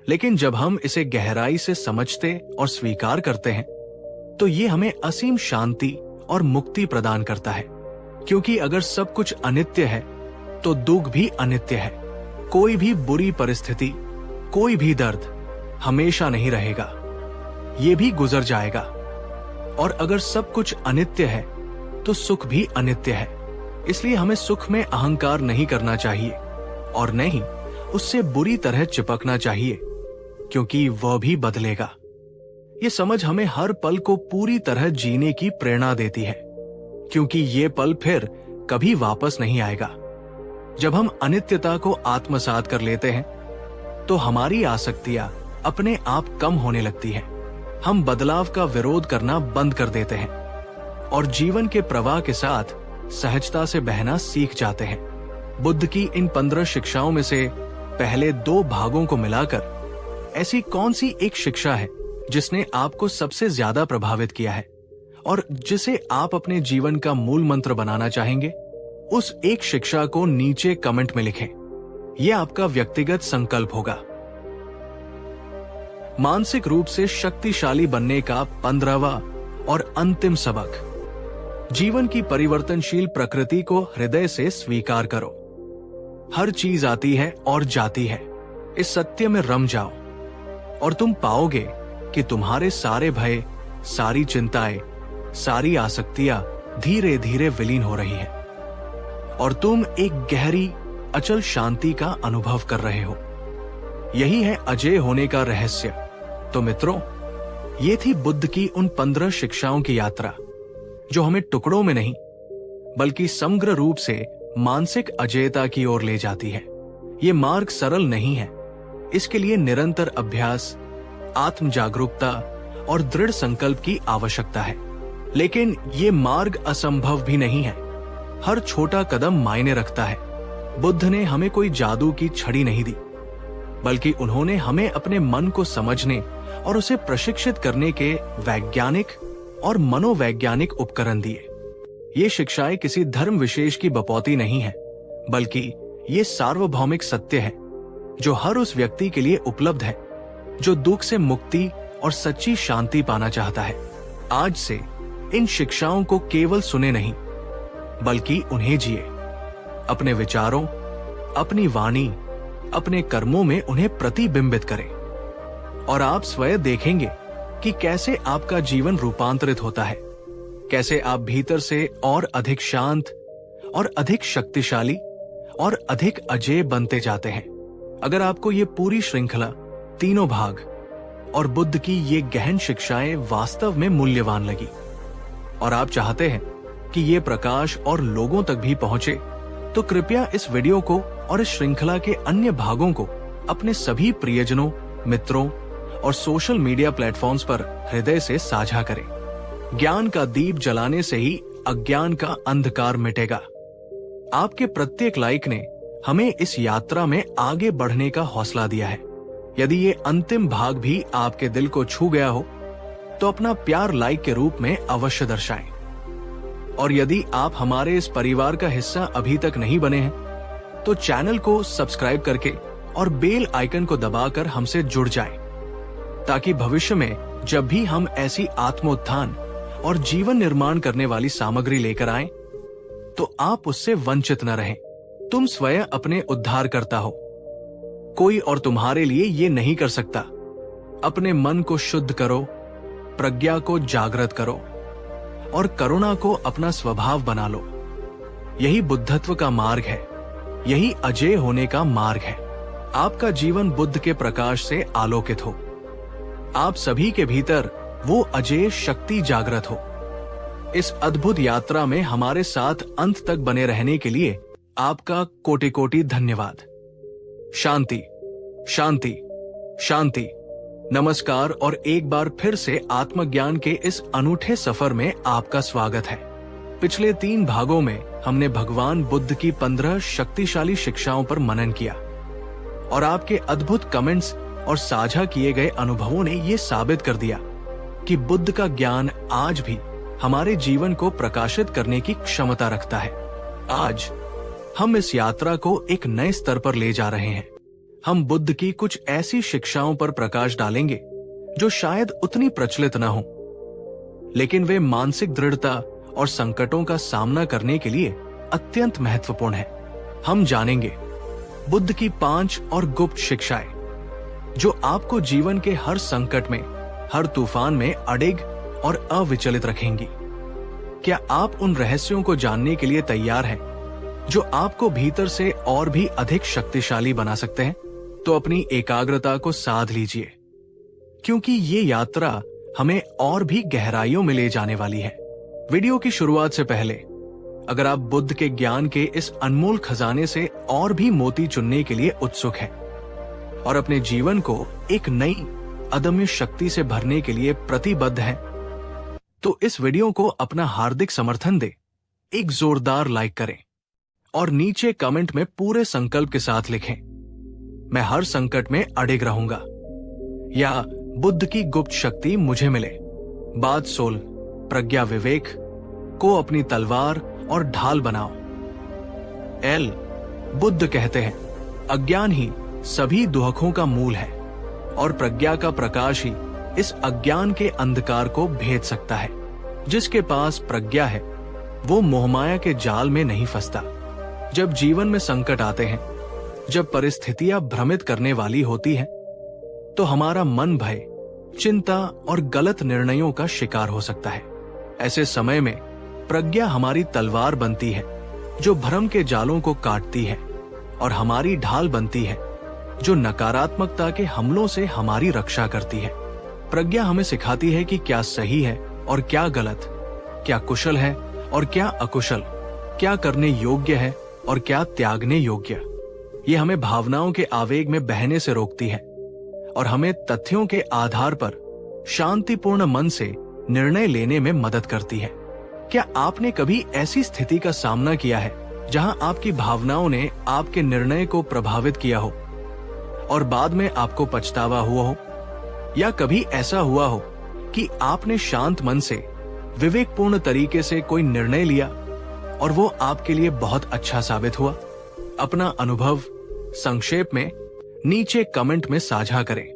लेकिन जब हम इसे गहराई से समझते और स्वीकार करते हैं तो ये हमें असीम शांति और मुक्ति प्रदान करता है। क्योंकि अगर सब कुछ अनित्य है तो दुख भी अनित्य है। कोई भी बुरी परिस्थिति, कोई भी दर्द हमेशा नहीं रहेगा, ये भी गुजर जाएगा। और अगर सब कुछ अनित्य है तो सुख भी अनित्य है। इसलिए हमें सुख में अहंकार नहीं करना चाहिए और नहीं उससे बुरी तरह चिपकना चाहिए, क्योंकि वह भी बदलेगा। ये समझ हमें हर पल को पूरी तरह जीने की प्रेरणा देती है, क्योंकि ये पल फिर कभी वापस नहीं आएगा। जब हम अनित्यता को आत्मसात कर लेते हैं तो हमारी आसक्तियां अपने आप कम होने लगती हैं। हम बदलाव का विरोध करना बंद कर देते हैं और जीवन के प्रवाह के साथ सहजता से बहना सीख जाते हैं। बुद्ध की इन 15 शिक्षाओं में से पहले 2 भागों को मिलाकर ऐसी कौन सी एक शिक्षा है जिसने आपको सबसे ज्यादा प्रभावित किया है और जिसे आप अपने जीवन का मूल मंत्र बनाना चाहेंगे? उस एक शिक्षा को नीचे कमेंट में लिखें। यह आपका व्यक्तिगत संकल्प होगा। मानसिक रूप से शक्तिशाली बनने का 15वां और अंतिम सबक। जीवन की परिवर्तनशील प्रकृति को हृदय से स्वीकार करो। हर चीज आती है और जाती है। इस सत्य में रम जाओ और तुम पाओगे कि तुम्हारे सारे भय, सारी चिंताएं, सारी आसक्तियां धीरे धीरे विलीन हो रही हैं और तुम एक गहरी अचल शांति का अनुभव कर रहे हो। यही है अजय होने का रहस्य। तो मित्रों, ये थी बुद्ध की उन 15 शिक्षाओं की यात्रा, जो हमें टुकड़ों में नहीं बल्कि समग्र रूप से मानसिक अजेयता की ओर ले जाती है। ये मार्ग सरल नहीं है। इसके लिए निरंतर अभ्यास, आत्म जागरूकता और दृढ़ संकल्प की आवश्यकता है। लेकिन ये मार्ग असंभव भी नहीं है। हर छोटा कदम मायने रखता है। बुद्ध ने हमें कोई जादू की छड़ी नहीं दी, बल्कि उन्होंने हमें अपने मन को समझने और उसे प्रशिक्षित करने के वैज्ञानिक और मनोवैज्ञानिक उपकरण दिए। ये शिक्षाएं किसी धर्म विशेष की बपौती नहीं है, बल्कि ये सार्वभौमिक सत्य है जो हर उस व्यक्ति के लिए उपलब्ध है जो दुख से मुक्ति और सच्ची शांति पाना चाहता है। आज से इन शिक्षाओं को केवल सुने नहीं, बल्कि उन्हें जिए। अपने विचारों, अपनी वाणी, अपने कर्मों में उन्हें प्रतिबिंबित करें और आप स्वयं देखेंगे कि कैसे आपका जीवन रूपांतरित होता है, कैसे आप भीतर से और अधिक शांत और अधिक शक्तिशाली और अधिक अजेय बनते जाते हैं। अगर आपको ये पूरी श्रृंखला, तीनों भाग और बुद्ध की ये गहन शिक्षाएं वास्तव में मूल्यवान लगी और आप चाहते हैं कि ये प्रकाश और लोगों तक भी पहुंचे, तो कृपया इस वीडियो को और इस श्रृंखला के अन्य भागों को अपने सभी प्रियजनों, मित्रों और सोशल मीडिया प्लेटफॉर्म्स पर हृदय से साझा करें। ज्ञान का दीप जलाने से ही अज्ञान का अंधकार मिटेगा। आपके प्रत्येक लाइक ने हमें इस यात्रा में आगे बढ़ने का हौसला दिया है। यदि ये अंतिम भाग भी आपके दिल को छू गया हो, तो अपना प्यार लाइक के रूप में अवश्य दर्शाएं। और यदि आप हमारे इस परिवार का हिस्सा अभी तक नहीं बने हैं, तो चैनल को सब्सक्राइब करके और बेल आइकन को दबाकर हमसे जुड़ जाएं, ताकि भविष्य में जब भी हम ऐसी आत्मोत्थान और जीवन निर्माण करने वाली सामग्री लेकर आएं, तो आप उससे वंचित न रहें। तुम स्वयं अपने उद्धारकर्ता हो, कोई और तुम्हारे लिए ये नहीं कर सकता। अपने मन को शुद्ध करो, प्रज्ञा को जागृत करो और करुणा को अपना स्वभाव बना लो। यही बुद्धत्व का मार्ग है, यही अजेय होने का मार्ग है। आपका जीवन बुद्ध के प्रकाश से आलोकित हो। आप सभी के भीतर वो अजेय शक्ति जागृत हो। इस अद्भुत यात्रा में हमारे साथ अंत तक बने रहने के लिए आपका कोटि कोटि धन्यवाद। शांति, शांति, शांति। नमस्कार और एक बार फिर से आत्मज्ञान के इस अनूठे सफर में आपका स्वागत है। पिछले 3 भागों में हमने भगवान बुद्ध की 15 शक्तिशाली शिक्षाओं पर मनन किया और आपके अद्भुत कमेंट्स और साझा किए गए अनुभवों ने ये साबित कर दिया कि बुद्ध का ज्ञान आज भी हमारे जीवन को प्रकाशित करने की क्षमता रखता है। आज हम इस यात्रा को एक नए स्तर पर ले जा रहे हैं। हम बुद्ध की कुछ ऐसी शिक्षाओं पर प्रकाश डालेंगे जो शायद उतनी प्रचलित न हो, लेकिन वे मानसिक दृढ़ता और संकटों का सामना करने के लिए अत्यंत महत्वपूर्ण है। हम जानेंगे बुद्ध की 5 और गुप्त शिक्षाएं जो आपको जीवन के हर संकट में, हर तूफान में अडिग और अविचलित रखेंगी। क्या आप उन रहस्यों को जानने के लिए तैयार हैं जो आपको भीतर से और भी अधिक शक्तिशाली बना सकते हैं? तो अपनी एकाग्रता को साध लीजिए, क्योंकि ये यात्रा हमें और भी गहराइयों में ले जाने वाली है। वीडियो की शुरुआत से पहले अगर आप बुद्ध के ज्ञान के इस अनमोल खजाने से और भी मोती चुनने के लिए उत्सुक हैं और अपने जीवन को एक नई अदम्य शक्ति से भरने के लिए प्रतिबद्ध हैं, तो इस वीडियो को अपना हार्दिक समर्थन दे, एक जोरदार लाइक करें और नीचे कमेंट में पूरे संकल्प के साथ लिखें, मैं हर संकट में अडिग रहूंगा, या बुद्ध की गुप्त शक्ति मुझे मिले। बात 16, प्रज्ञा विवेक को अपनी तलवार और ढाल बनाओ। एल बुद्ध कहते हैं, अज्ञान ही सभी दुखों का मूल है और प्रज्ञा का प्रकाश ही इस अज्ञान के अंधकार को भेद सकता है। जिसके पास प्रज्ञा है वो मोहमाया के जाल में नहीं फंसता। जब जीवन में संकट आते हैं, जब परिस्थितियां भ्रमित करने वाली होती हैं, तो हमारा मन भय, चिंता और गलत निर्णयों का शिकार हो सकता है। ऐसे समय में प्रज्ञा हमारी तलवार बनती है जो भ्रम के जालों को काटती है और हमारी ढाल बनती है जो नकारात्मकता के हमलों से हमारी रक्षा करती है। प्रज्ञा हमें सिखाती है कि क्या सही है और क्या गलत, क्या कुशल है और क्या अकुशल, क्या करने योग्य है और क्या त्यागने योग्य। ये हमें भावनाओं के आवेग में बहने से रोकती है और हमें तथ्यों के आधार पर शांतिपूर्ण मन से निर्णय लेने में मदद करती है। क्या आपने कभी ऐसी स्थिति का सामना किया है जहां आपकी भावनाओं ने आपके निर्णय को प्रभावित किया हो और बाद में आपको पछतावा हुआ हो? या कभी ऐसा हुआ हो कि आपने शांत मन से विवेकपूर्ण तरीके से कोई निर्णय लिया और वो आपके लिए बहुत अच्छा साबित हुआ? अपना अनुभव संक्षेप में नीचे कमेंट में साझा करें।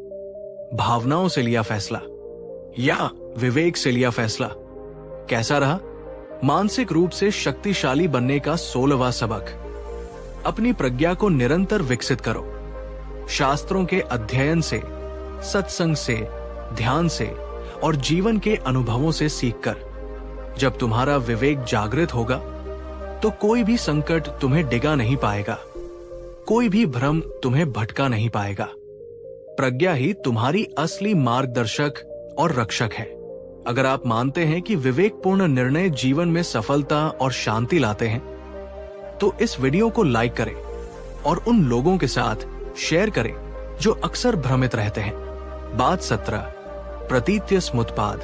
भावनाओं से लिया फैसला या विवेक से लिया फैसला कैसा रहा? मानसिक रूप से शक्तिशाली बनने का 16वां सबक। अपनी प्रज्ञा को निरंतर विकसित करो। शास्त्रों के अध्ययन से, सत्संग से, ध्यान से और जीवन के अनुभवों से सीखकर जब तुम्हारा विवेक जागृत होगा तो कोई भी संकट तुम्हें डिगा नहीं पाएगा। कोई भी भ्रम तुम्हें भटका नहीं पाएगा। प्रज्ञा ही तुम्हारी असली मार्गदर्शक और रक्षक है। अगर आप मानते हैं कि विवेकपूर्ण निर्णय जीवन में सफलता और शांति लाते हैं, तो इस वीडियो को लाइक करें और उन लोगों के साथ शेयर करें जो अक्सर भ्रमित रहते हैं। बात 17, प्रतीत्य समुत्पाद,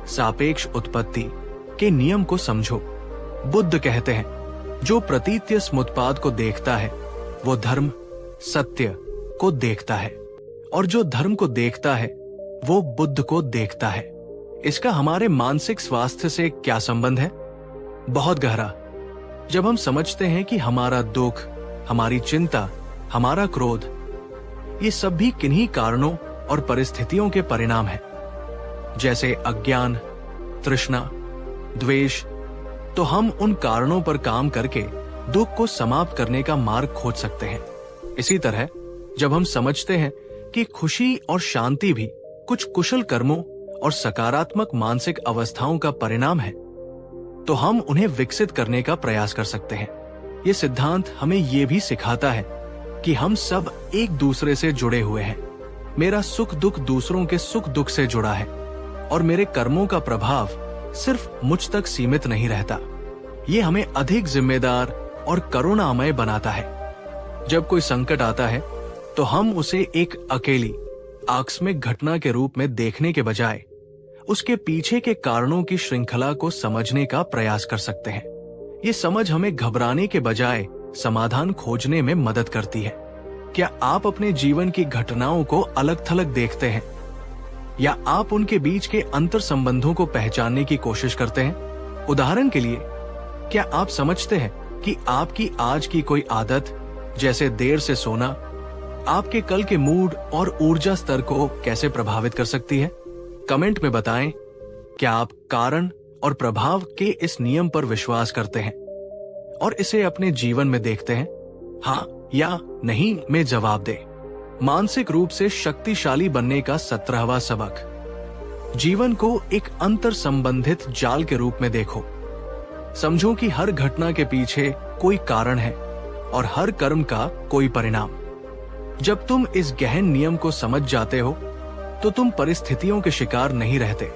सापेक्ष उत्पत्ति के नियम को समझो। बुद्ध कहते हैं, जो प्रतीत्य समुत्पाद को देखता है वो धर्म सत्य को देखता है, और जो धर्म को देखता है वो बुद्ध को देखता है। इसका हमारे मानसिक स्वास्थ्य से क्या संबंध है? बहुत गहरा। जब हम समझते हैं कि हमारा दुख, हमारी चिंता, हमारा क्रोध, ये सब भी किन्हीं कारणों और परिस्थितियों के परिणाम हैं, जैसे अज्ञान, तृष्णा, द्वेष, तो हम उन कारणों पर काम करके दुख को समाप्त करने का मार्ग खोज सकते हैं। इसी तरह जब हम समझते हैं कि खुशी और शांति भी कुछ कुशल कर्मों और सकारात्मक मानसिक अवस्थाओं का परिणाम है, तो हम उन्हें विकसित करने का प्रयास कर सकते हैं। ये सिद्धांत हमें ये भी सिखाता है कि हम सब एक दूसरे से जुड़े हुए हैं। मेरा सुख दुख दूसरों के सुख दुख से जुड़ा है, और मेरे कर्मों का प्रभाव सिर्फ मुझ तक सीमित नहीं रहता। ये हमें अधिक जिम्मेदार और करुणामय बनाता है। जब कोई संकट आता है तो हम उसे एक अकेली आकस्मिक घटना के रूप में देखने के बजाय उसके पीछे के कारणों की श्रृंखला को समझने का प्रयास कर सकते हैं। ये समझ हमें घबराने के बजाय समाधान खोजने में मदद करती है। क्या आप अपने जीवन की घटनाओं को अलग थलग देखते हैं, या आप उनके बीच के अंतर संबंधों को पहचानने की कोशिश करते हैं? उदाहरण के लिए, क्या आप समझते हैं कि आपकी आज की कोई आदत, जैसे देर से सोना, आपके कल के मूड और ऊर्जा स्तर को कैसे प्रभावित कर सकती है? कमेंट में बताएं, क्या आप कारण और प्रभाव के इस नियम पर विश्वास करते हैं और इसे अपने जीवन में देखते हैं? हाँ या नहीं में जवाब दें। मानसिक रूप से शक्तिशाली बनने का 17वां सबक। जीवन को एक अंतर संबंधित जाल के रूप में देखो। समझो कि हर घटना के पीछे कोई कारण है और हर कर्म का कोई परिणाम। जब तुम इस गहन नियम को समझ जाते हो तो तुम परिस्थितियों के शिकार नहीं रहते,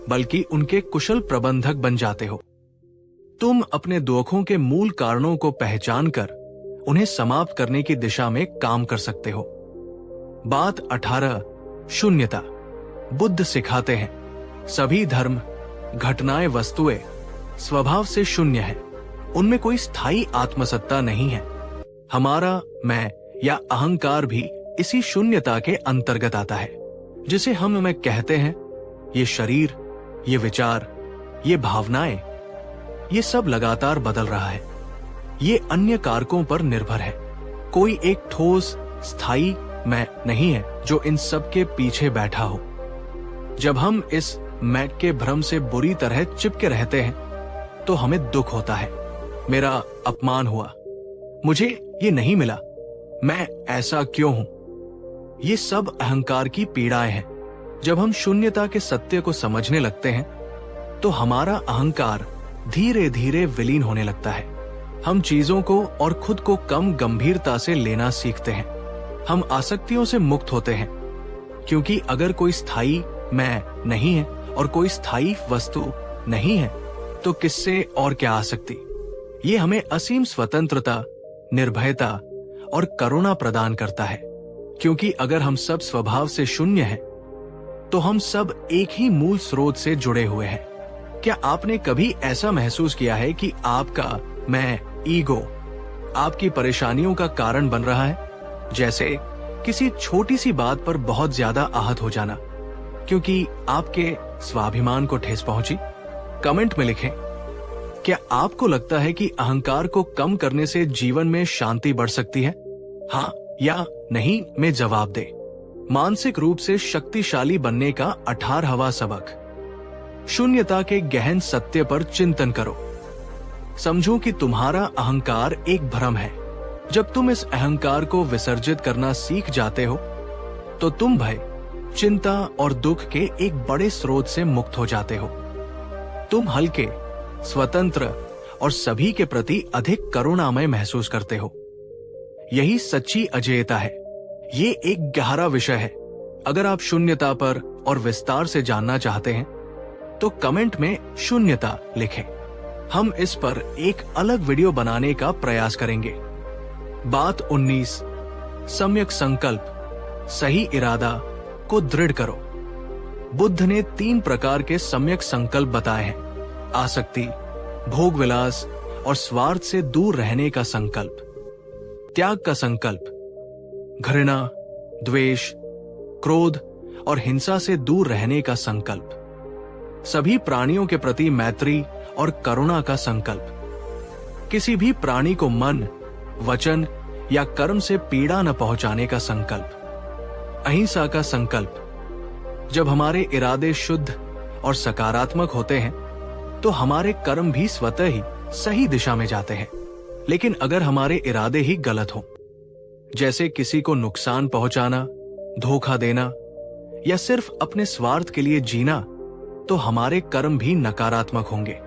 बल्कि उनके कुशल प्रबंधक बन जाते हो। तुम अपने दुखों के मूल कारणों को पहचान कर उन्हें समाप्त करने की दिशा में काम कर सकते हो। बात 18, शून्यता। बुद्ध सिखाते हैं, सभी धर्म, घटनाएं, वस्तुएं स्वभाव से शून्य है। उनमें कोई स्थायी आत्मसत्ता नहीं है। हमारा मैं या अहंकार भी इसी शून्यता के अंतर्गत आता है, जिसे हम मैं कहते हैं। ये शरीर, ये विचार, ये भावनाएं, ये सब लगातार बदल रहा है। ये अन्य कारकों पर निर्भर है। कोई एक ठोस स्थायी मैं नहीं है जो इन सब के पीछे बैठा हो। जब हम इस मैं के भ्रम से बुरी तरह चिपके रहते हैं तो हमें दुख होता है। मेरा अपमान हुआ, मुझे ये नहीं मिला, मैं ऐसा क्यों हूं? ये सब अहंकार की पीड़ाएं हैं। जब हम शून्यता के सत्य को समझने लगते हैं तो हमारा अहंकार धीरे धीरे विलीन होने लगता है। हम चीजों को और खुद को कम गंभीरता से लेना सीखते हैं। हम आसक्तियों से मुक्त होते हैं, क्योंकि अगर कोई स्थायी मैं नहीं है और कोई स्थायी वस्तु नहीं है तो किससे और क्या आसक्ति? ये हमें असीम स्वतंत्रता, निर्भयता और करुणा प्रदान करता है, क्योंकि अगर हम सब स्वभाव से शून्य हैं तो हम सब एक ही मूल स्रोत से जुड़े हुए हैं। क्या आपने कभी ऐसा महसूस किया है कि आपका मैं, ईगो, आपकी परेशानियों का कारण बन रहा है? जैसे किसी छोटी सी बात पर बहुत ज्यादा आहत हो जाना क्योंकि आपके स्वाभिमान को ठेस पहुंची। कमेंट में लिखें, क्या आपको लगता है कि अहंकार को कम करने से जीवन में शांति बढ़ सकती है? हाँ या नहीं में जवाब दें। मानसिक रूप से शक्तिशाली बनने का 18वां सबक। शून्यता के गहन सत्य पर चिंतन करो। समझो कि तुम्हारा अहंकार एक भ्रम है। जब तुम इस अहंकार को विसर्जित करना सीख जाते हो तो तुम भय, चिंता और दुख के एक बड़े स्रोत से मुक्त हो जाते हो। तुम हल्के, स्वतंत्र और सभी के प्रति अधिक करुणामय महसूस करते हो। यही सच्ची अजेयता है। ये एक गहरा विषय है। अगर आप शून्यता पर और विस्तार से जानना चाहते हैं तो कमेंट में शून्यता लिखें। हम इस पर एक अलग वीडियो बनाने का प्रयास करेंगे। बात 19, सम्यक संकल्प, सही इरादा को दृढ़ करो। बुद्ध ने 3 प्रकार के सम्यक संकल्प बताए हैं: आसक्ति, भोग विलास और स्वार्थ से दूर रहने का संकल्प, त्याग का संकल्प, घृणा, द्वेष, क्रोध और हिंसा से दूर रहने का संकल्प, सभी प्राणियों के प्रति मैत्री और करुणा का संकल्प, किसी भी प्राणी को मन, वचन या कर्म से पीड़ा न पहुंचाने का संकल्प, अहिंसा का संकल्प। जब हमारे इरादे शुद्ध और सकारात्मक होते हैं तो हमारे कर्म भी स्वतः ही सही दिशा में जाते हैं। लेकिन अगर हमारे इरादे ही गलत हों, जैसे किसी को नुकसान पहुंचाना, धोखा देना या सिर्फ अपने स्वार्थ के लिए जीना, तो हमारे कर्म भी नकारात्मक होंगे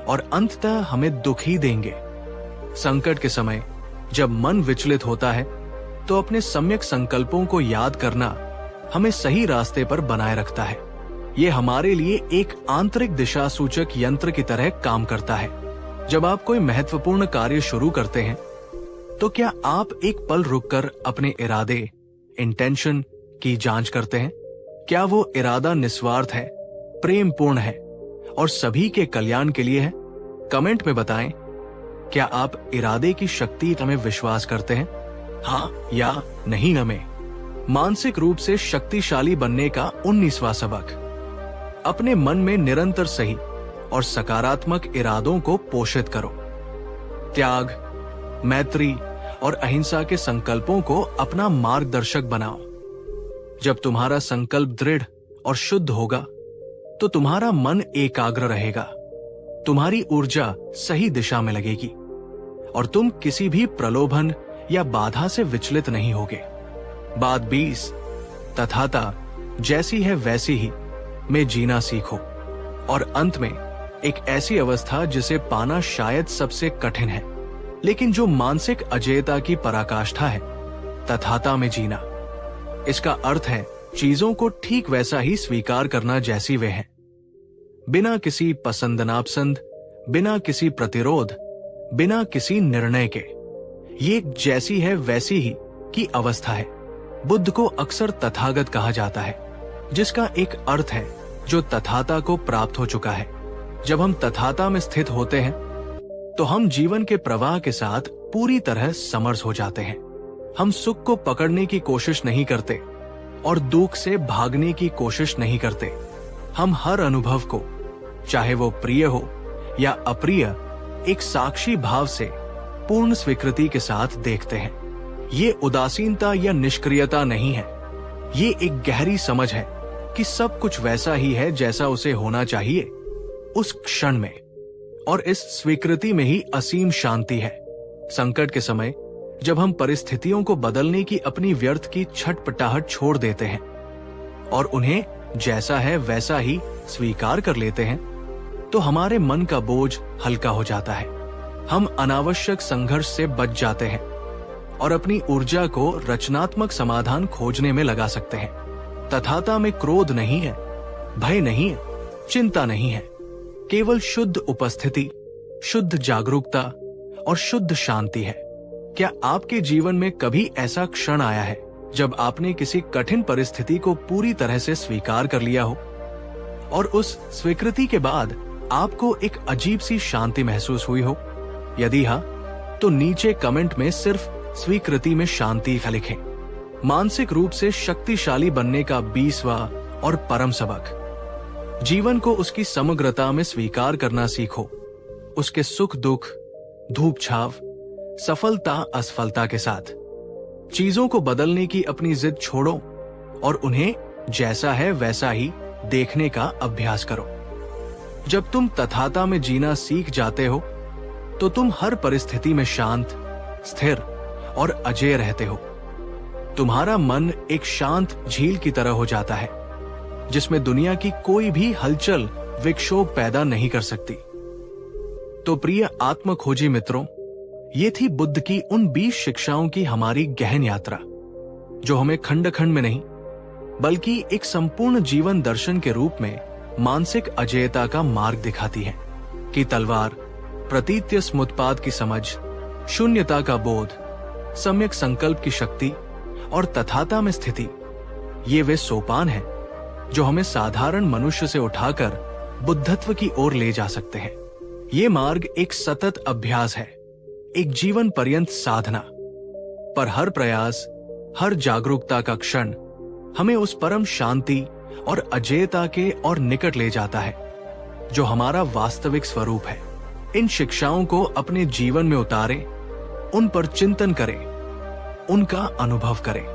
और अंततः हमें दुख ही देंगे। संकट के समय जब मन विचलित होता है तो अपने सम्यक संकल्पों को याद करना हमें सही रास्ते पर बनाए रखता है। ये हमारे लिए एक आंतरिक दिशा सूचक यंत्र की तरह काम करता है। जब आप कोई महत्वपूर्ण कार्य शुरू करते हैं तो क्या आप एक पल रुककर अपने इरादे, इंटेंशन की जांच करते हैं? क्या वो इरादा निस्वार्थ है, प्रेम पूर्ण है और सभी के कल्याण के लिए है? कमेंट में बताएं, क्या आप इरादे की शक्ति में विश्वास करते हैं? हाँ या नहीं में। मानसिक रूप से शक्तिशाली बनने का 19वां सबक। अपने मन में निरंतर सही और सकारात्मक इरादों को पोषित करो। त्याग, मैत्री और अहिंसा के संकल्पों को अपना मार्गदर्शक बनाओ। जब तुम्हारा संकल्प दृढ़ और शुद्ध होगा तो तुम्हारा मन एकाग्र रहेगा, तुम्हारी ऊर्जा सही दिशा में लगेगी और तुम किसी भी प्रलोभन या बाधा से विचलित नहीं होगे। बात 20, तथाता जैसी है वैसी ही में जीना सीखो। और अंत में एक ऐसी अवस्था जिसे पाना शायद सबसे कठिन है, लेकिन जो मानसिक अजेयता की पराकाष्ठा है, तथाता में जीना। इसका अर्थ है चीजों को ठीक वैसा ही स्वीकार करना जैसी वे हैं, बिना किसी पसंद नापसंद, बिना किसी प्रतिरोध, बिना किसी निर्णय के। ये जैसी है वैसी ही की अवस्था है। बुद्ध को अक्सर तथागत कहा जाता है, जिसका एक अर्थ है जो तथाता को प्राप्त हो चुका है। जब हम तथाता में स्थित होते हैं तो हम जीवन के प्रवाह के साथ पूरी तरह समरस हो जाते हैं। हम सुख को पकड़ने की कोशिश नहीं करते और दुख से भागने की कोशिश नहीं करते। हम हर अनुभव को, चाहे वो प्रिय हो या अप्रिय, एक साक्षी भाव से पूर्ण स्वीकृति के साथ देखते हैं। ये उदासीनता या निष्क्रियता नहीं है, ये एक गहरी समझ है कि सब कुछ वैसा ही है जैसा उसे होना चाहिए उस क्षण में, और इस स्वीकृति में ही असीम शांति है। संकट के समय जब हम परिस्थितियों को बदलने की अपनी व्यर्थ की छटपटाहट छोड़ देते हैं और उन्हें जैसा है वैसा ही स्वीकार कर लेते हैं, तो हमारे मन का बोझ हल्का हो जाता है। हम अनावश्यक संघर्ष से बच जाते हैं और अपनी ऊर्जा को रचनात्मक समाधान खोजने में लगा सकते हैं। तथाता में क्रोध नहीं है, भय नहीं है, चिंता नहीं है, केवल शुद्ध उपस्थिति, शुद्ध जागरूकता और शुद्ध शांति है। क्या आपके जीवन में कभी ऐसा क्षण आया है जब आपने किसी कठिन परिस्थिति को पूरी तरह से स्वीकार कर लिया हो और उस स्वीकृति के बाद आपको एक अजीब सी शांति महसूस हुई हो? यदि हाँ, तो नीचे कमेंट में सिर्फ स्वीकृति में शांति लिखें। मानसिक रूप से शक्तिशाली बनने का 20वां और परम सबक। जीवन को उसकी समग्रता में स्वीकार करना सीखो, उसके सुख दुख, धूप छाव, सफलता असफलता के साथ। चीजों को बदलने की अपनी जिद छोड़ो और उन्हें जैसा है वैसा ही देखने का अभ्यास करो। जब तुम तथाता में जीना सीख जाते हो तो तुम हर परिस्थिति में शांत, स्थिर और अजेय रहते हो। तुम्हारा मन एक शांत झील की तरह हो जाता है जिसमें दुनिया की कोई भी हलचल विक्षोभ पैदा नहीं कर सकती। तो प्रिय आत्म खोजी मित्रों, ये थी बुद्ध की उन 20 शिक्षाओं की हमारी गहन यात्रा, जो हमें खंड खंड में नहीं बल्कि एक संपूर्ण जीवन दर्शन के रूप में मानसिक अजेयता का मार्ग दिखाती है कि तलवार, प्रतीत्य स्मुत्पाद की समझ, शून्यता का बोध, सम्यक संकल्प की शक्ति और तथाता में स्थिति, ये वे सोपान हैं जो हमें साधारण मनुष्य से उठाकर बुद्धत्व की ओर ले जा सकते हैं। ये मार्ग एक सतत अभ्यास है, एक जीवन पर्यंत साधना, पर हर प्रयास, हर जागरूकता का क्षण हमें उस परम शांति और अजेयता के और निकट ले जाता है जो हमारा वास्तविक स्वरूप है। इन शिक्षाओं को अपने जीवन में उतारें, उन पर चिंतन करें, उनका अनुभव करें।